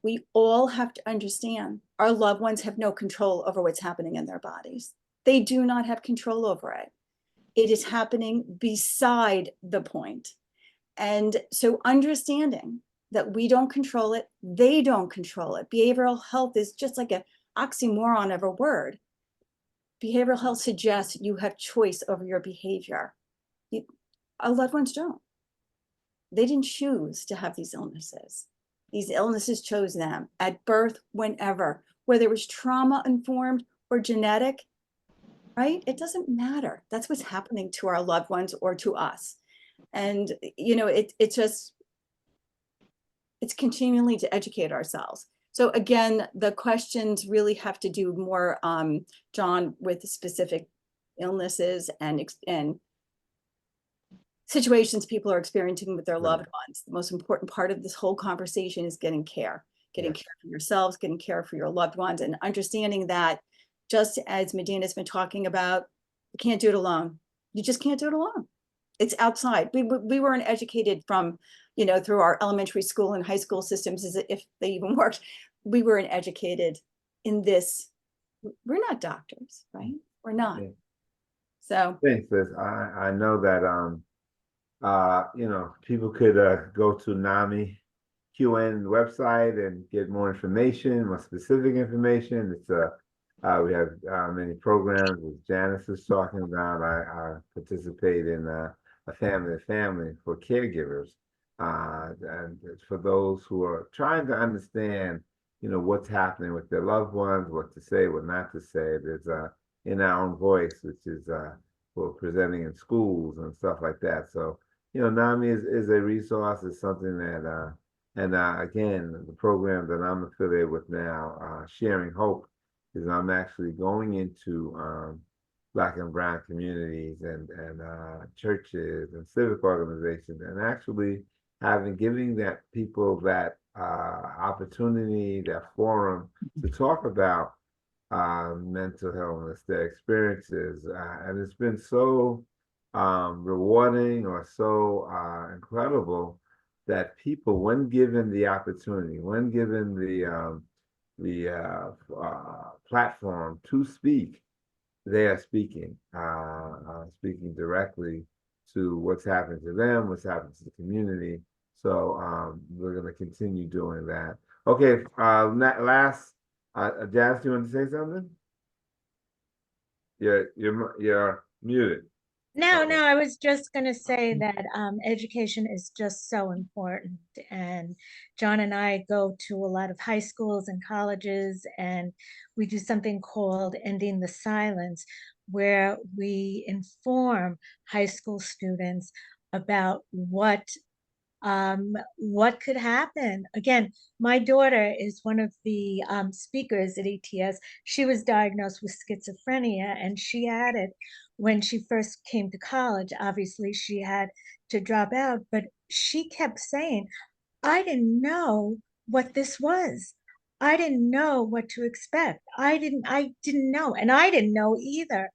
Speaker 2: We all have to understand our loved ones have no control over what's happening in their bodies. They do not have control over it. It is happening beside the point. And so understanding that we don't control it, they don't control it. Behavioral health is just like an oxymoron of a word. Behavioral health suggests you have choice over your behavior. Our loved ones don't. They didn't choose to have these illnesses. These illnesses chose them at birth, whenever, whether it was trauma informed or genetic, right? It doesn't matter. That's what's happening to our loved ones or to us. And, you know, it's continually to educate ourselves. So again, the questions really have to do more, John, with specific illnesses and situations people are experiencing with their loved ones. The most important part of this whole conversation is getting care for yourselves, getting care for your loved ones, and understanding that, just as Medina's been talking about, you can't do it alone. You just can't do it alone. It's outside. We weren't educated from, you know, through our elementary school and high school systems, as if they even worked. We weren't educated in this. We're not doctors, right? We're not.
Speaker 1: Yeah.
Speaker 2: So
Speaker 1: Thanks, Liz. I know that you know, people could go to NAMI QN website and get more information, more specific information. It's we have many programs, as Janice is talking about. I participate in a family to family for caregivers, and it's for those who are trying to understand, you know, what's happening with their loved ones, what to say, what not to say. There's in our own voice, which is for presenting in schools and stuff like that. So, you know, NAMI is a resource. It's something that, and again, the program that I'm affiliated with now, Sharing Hope, is I'm actually going into Black and Brown communities and churches and civic organizations, and actually giving that people that opportunity, that forum to talk about mental illness, their experiences, and it's been so rewarding or so incredible that people, when given the opportunity, when given the platform to speak, they are speaking directly to what's happening to them, what's happening to the community. So we're going to continue doing that. Okay, last, Janice, you want to say something? You're muted.
Speaker 3: No,
Speaker 1: Okay.
Speaker 3: no, I was just going to say that education is just so important. And John and I go to a lot of high schools and colleges, and we do something called Ending the Silence, where we inform high school students about what could happen. Again, my daughter is one of the speakers at ETS. She was diagnosed with schizophrenia, and she had it when she first came to college. Obviously, she had to drop out, but she kept saying, I didn't know what this was. I didn't know what to expect. I didn't know, and I didn't know either.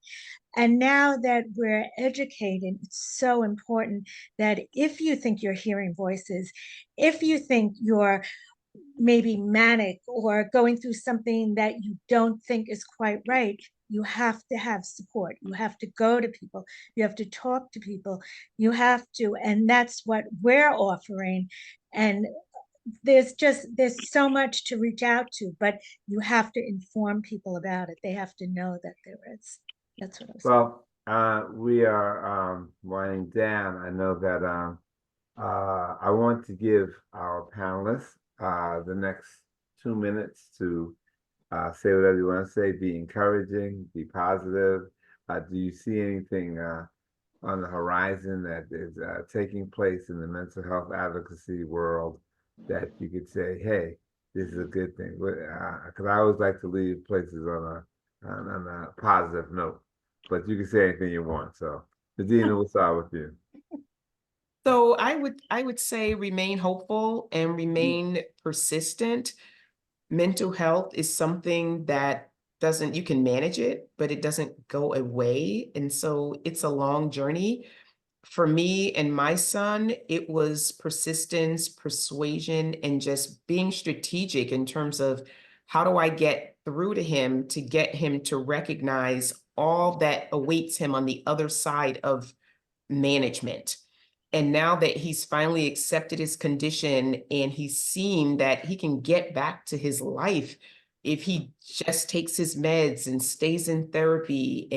Speaker 3: And now that we're educated, it's so important that if you think you're hearing voices, if you think you're maybe manic or going through something that you don't think is quite right, you have to have support. You have to go to people. You have to talk to people. You have to, and that's what we're offering. And there's so much to reach out to, but you have to inform people about it. They have to know that there is. That's what I was saying.
Speaker 1: Well, we are winding down. I know that I want to give our panelists the next 2 minutes to say whatever you want to say, be encouraging, be positive. Do you see anything on the horizon that is taking place in the mental health advocacy world that you could say, hey, this is a good thing? Because I always like to leave places on a positive note, but you can say anything you want. So, Medina, we'll start with you.
Speaker 4: So I would say remain hopeful and remain persistent. Mental health is something that you can manage it, but it doesn't go away. And so it's a long journey. For me and my son, it was persistence, persuasion, and just being strategic in terms of how do I get through to him to get him to recognize all that awaits him on the other side of management. And now that he's finally accepted his condition and he's seen that he can get back to his life if he just takes his meds and stays in therapy.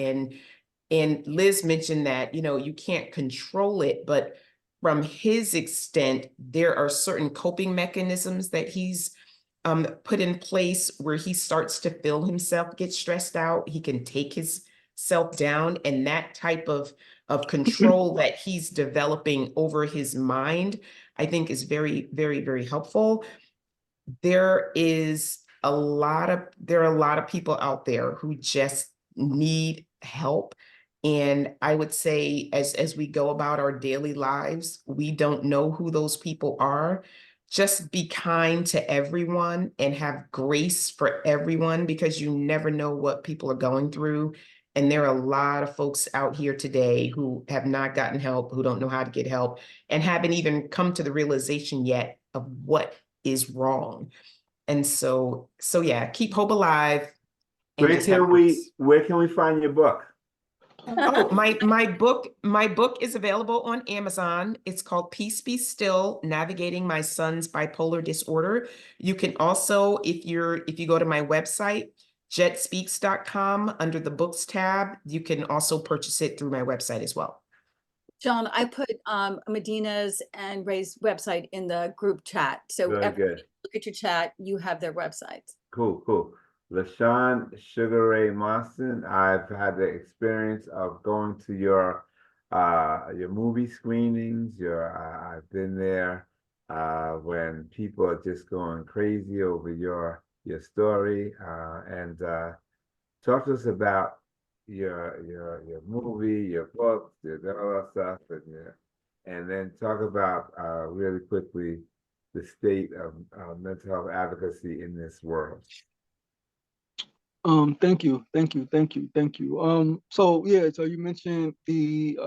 Speaker 4: And Liz mentioned that, you know, you can't control it, but from his extent, there are certain coping mechanisms that he's put in place where he starts to feel himself get stressed out. He can take himself down, and that type of control that he's developing over his mind, I think is very, very, very helpful. There are a lot of people out there who just need help. And I would say as we go about our daily lives, we don't know who those people are. Just be kind to everyone and have grace for everyone, because you never know what people are going through. And there are a lot of folks out here today who have not gotten help, who don't know how to get help, and haven't even come to the realization yet of what is wrong. And so yeah, keep hope alive. And
Speaker 1: Where
Speaker 4: just have
Speaker 1: can
Speaker 4: grace.
Speaker 1: we find your book?
Speaker 4: Oh, my book is available on Amazon. It's called Peace Be Still: Navigating My Son's Bipolar Disorder. You can also, if you go to my website, jettspeaks.com, under the books tab, you can also purchase it through my website as well.
Speaker 2: John, I put Medina's and Ray's website in the group chat. So
Speaker 1: Very
Speaker 2: everybody
Speaker 1: good.
Speaker 2: look at your chat, you have their websites.
Speaker 1: Cool. LaShawn Sugar Ray Marston, I've had the experience of going to your movie screenings. I've been there when people are just going crazy over your story. And talk to us about your movie, your books, all that stuff, and then talk about really quickly the state of mental health advocacy in this world.
Speaker 5: Thank you. So yeah, so you mentioned the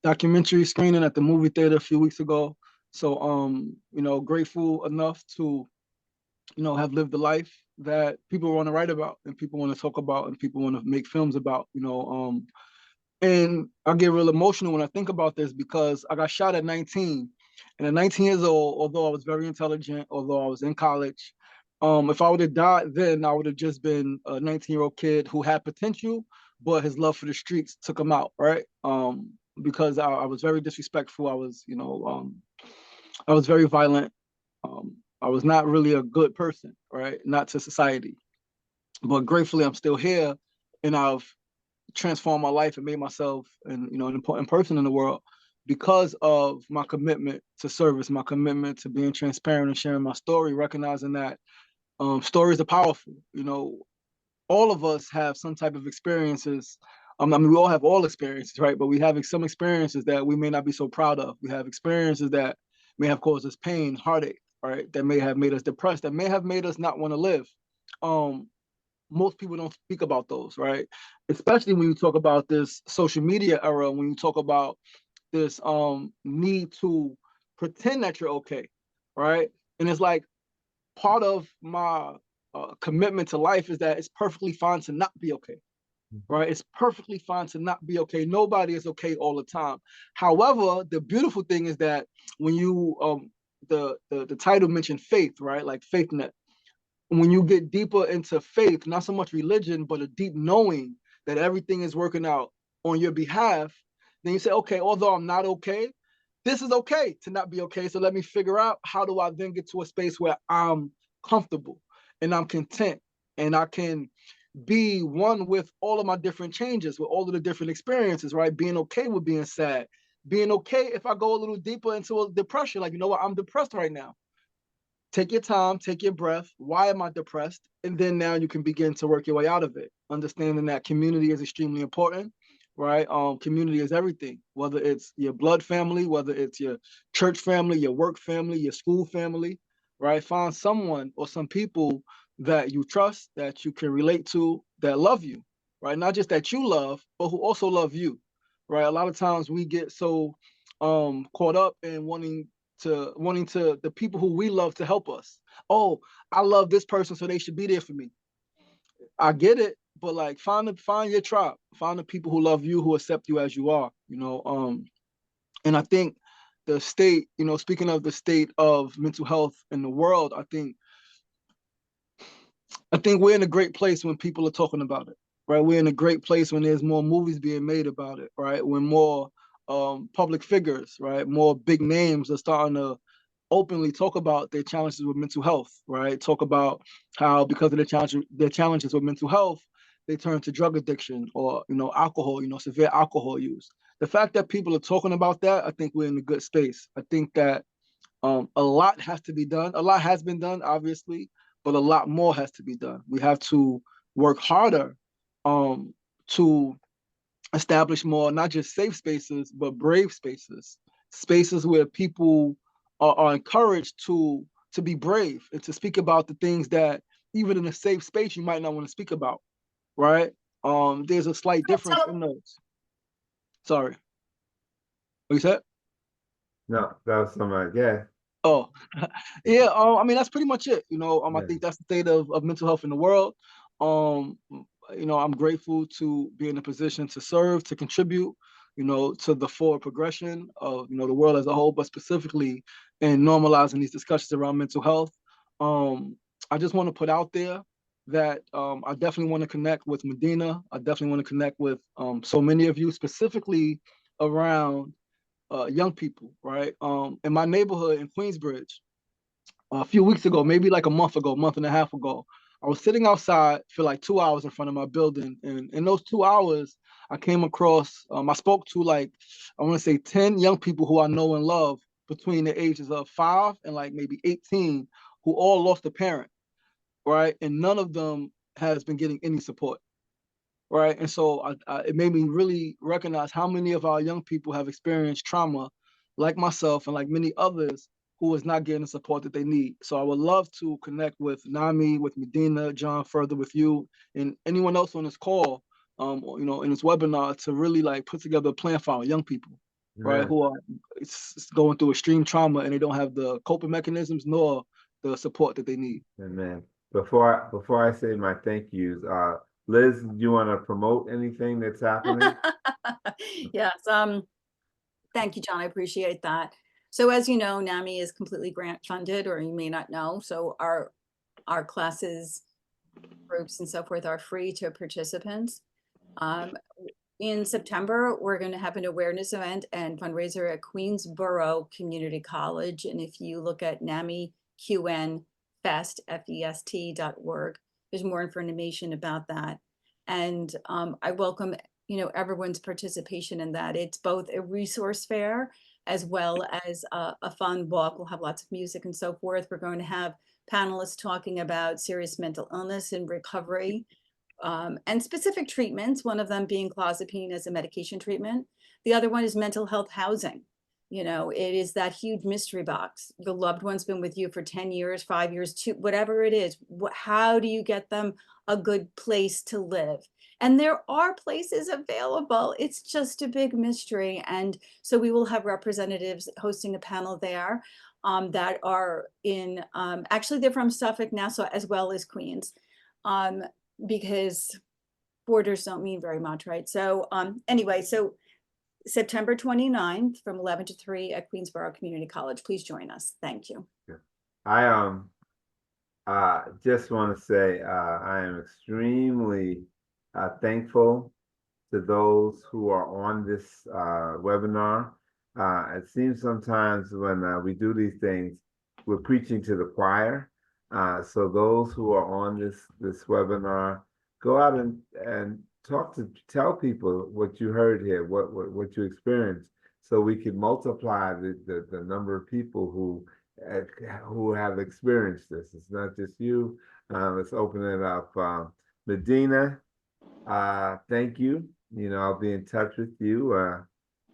Speaker 5: documentary screening at the movie theater a few weeks ago. So you know, grateful enough to, you know, have lived the life that people want to write about and people want to talk about and people want to make films about, you know. And I get real emotional when I think about this, because I got shot at 19. And at 19 years old, although I was very intelligent, although I was in college, if I would have died then, I would have just been a 19-year-old kid who had potential, but his love for the streets took him out, right? Because I was very disrespectful. I was, you know, I was very violent. I was not really a good person, right? Not to society. But gratefully, I'm still here, and I've transformed my life and made myself an important person in the world because of my commitment to service, my commitment to being transparent and sharing my story, recognizing that stories are powerful. You know, all of us have some type of experiences. I mean, we all have all experiences, right? But we have some experiences that we may not be so proud of. We have experiences that may have caused us pain, heartache, right? That may have made us depressed, that may have made us not want to live. Most people don't speak about those, right? Especially when you talk about this social media era, when you talk about this need to pretend that you're okay, right? And it's like part of my commitment to life is that it's perfectly fine to not be okay, right? It's perfectly fine to not be okay. Nobody is okay all the time. However, the beautiful thing is that when you the title mentioned faith, right? Like FaithNet. When you get deeper into faith, not so much religion, but a deep knowing that everything is working out on your behalf, then you say, okay, although I'm not okay, this is okay to not be okay. So let me figure out, how do I then get to a space where I'm comfortable and I'm content and I can be one with all of my different changes, with all of the different experiences, right? Being okay with being sad, being okay if I go a little deeper into a depression, like, you know what, I'm depressed right now. Take your time, take your breath. Why am I depressed? And then now you can begin to work your way out of it, understanding that community is extremely important, right? Community is everything, whether it's your blood family, whether it's your church family, your work family, your school family, right? Find someone or some people that you trust, that you can relate to, that love you, right? Not just that you love, but who also love you, right? A lot of times we get so caught up in wanting to the people who we love to help us. Oh, I love this person, so they should be there for me. I get it, but like find your tribe, find the people who love you, who accept you as you are, and I think the state, speaking of the state of mental health in the world, I think we're in a great place when people are talking about it, right? We're in a great place when there's more movies being made about it, right? When more public figures, right? More big names are starting to openly talk about their challenges with mental health, right? Talk about how because of their challenges with mental health, they turn to drug addiction or alcohol, severe alcohol use. The fact that people are talking about that, I think we're in a good space. I think that a lot has to be done. A lot has been done, obviously, but a lot more has to be done. We have to work harder to establish more, not just safe spaces, but brave spaces, spaces where people are encouraged to be brave and to speak about the things that even in a safe space you might not want to speak about, right? There's a slight difference in those. Sorry. What you said?
Speaker 1: No, that was somebody. Yeah.
Speaker 5: Oh, yeah. I mean, that's pretty much it. I
Speaker 1: Yeah.
Speaker 5: think that's the state of mental health in the world. Um, I'm grateful to be in a position to serve, to contribute, to the forward progression of, the world as a whole, but specifically in normalizing these discussions around mental health. I just want to put out there that I definitely want to connect with Medina. I definitely want to connect with so many of you, specifically around young people, right? In my neighborhood in Queensbridge, a few weeks ago, maybe like a month and a half ago, I was sitting outside for like 2 hours in front of my building. And in those 2 hours, I came across, I spoke to like, I want to say 10 young people who I know and love between the ages of 5 and like maybe 18, who all lost a parent, right? And none of them has been getting any support. Right. And so it made me really recognize how many of our young people have experienced trauma, like myself and like many others, who is not getting the support that they need. So I would love to connect with NAMI, with Medina, John, further with you, and anyone else on this call, in this webinar, to really like put together a plan for our young people, right,
Speaker 1: Yeah.
Speaker 5: who are going through extreme trauma and they don't have the coping mechanisms nor the support that they need.
Speaker 1: Man, before I say my thank yous, Liz, do you want to promote anything that's happening?
Speaker 2: Yes, thank you, John. I appreciate that. So as you know, NAMI is completely grant funded, or you may not know. So our classes, groups and so forth are free to participants. In September, we're going to have an awareness event and fundraiser at Queensborough Community College. And if you look at NAMI QN Fest, FEST.org, there's more information about that. And I welcome, everyone's participation in that. It's both a resource fair as well as a fun walk. We'll have lots of music and so forth. We're going to have panelists talking about serious mental illness and recovery. And specific treatments, one of them being clozapine as a medication treatment. The other one is mental health housing. It is that huge mystery box. The loved one's been with you for 10 years, 5 years, whatever it is. How do you get them a good place to live? And there are places available. It's just a big mystery. And so we will have representatives hosting a panel there that are actually they're from Suffolk, Nassau, as well as Queens. Because borders don't mean very much, right? So anyway, so September 29th from 11 to 3 at Queensborough Community College. Please join us. Thank you.
Speaker 1: I just want to say I am extremely thankful to those who are on this webinar. It seems sometimes when we do these things, we're preaching to the choir. So those who are on this webinar, go out and tell people what you heard here, what you experienced, so we can multiply the number of people who have experienced this. It's not just you. Let's open it up. Medina, thank you. I'll be in touch with you.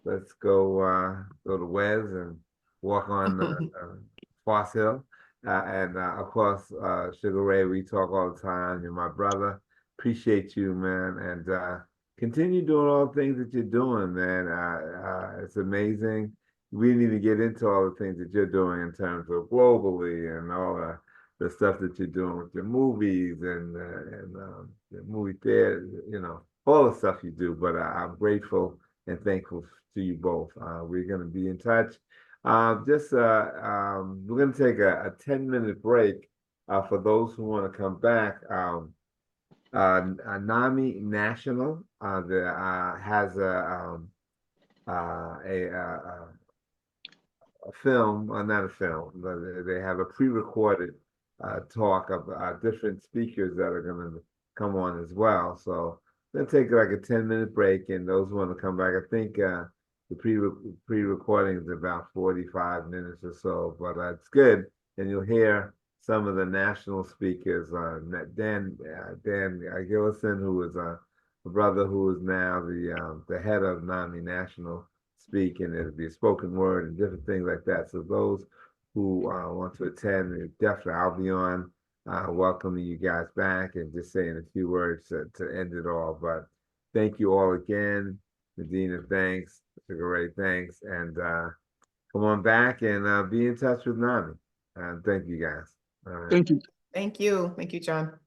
Speaker 1: Let's go to Wes and walk on Foss Hill. And of course, Sugar Ray, we talk all the time. You're my brother. Appreciate you, man. And continue doing all the things that you're doing, man. It's amazing. We need to get into all the things that you're doing in terms of globally and all the stuff that you're doing with your movies and the movie theater, you know, all the stuff you do. But I'm grateful and thankful to you both. We're going to be in touch. We're going to take a 10-minute break for those who want to come back. NAMI National has a film, not a film, but they have a pre-recorded talk of different speakers that are going to come on as well. So they'll take like a 10-minute break, and those who want to come back, I think the pre-recording is about 45 minutes or so, but it's good, and you'll hear some of the national speakers. Dan Gillison, who is a brother who is now the head of NAMI National, speak, and it'll be a spoken word and different things like that. So those who want to attend, definitely I'll be on welcoming you guys back and just saying a few words to end it all. But thank you all again. Medina, thanks. Suga, thanks. And come on back and be in touch with NAMI. Thank you guys. All right.
Speaker 5: Thank you.
Speaker 4: Thank you. Thank you, John.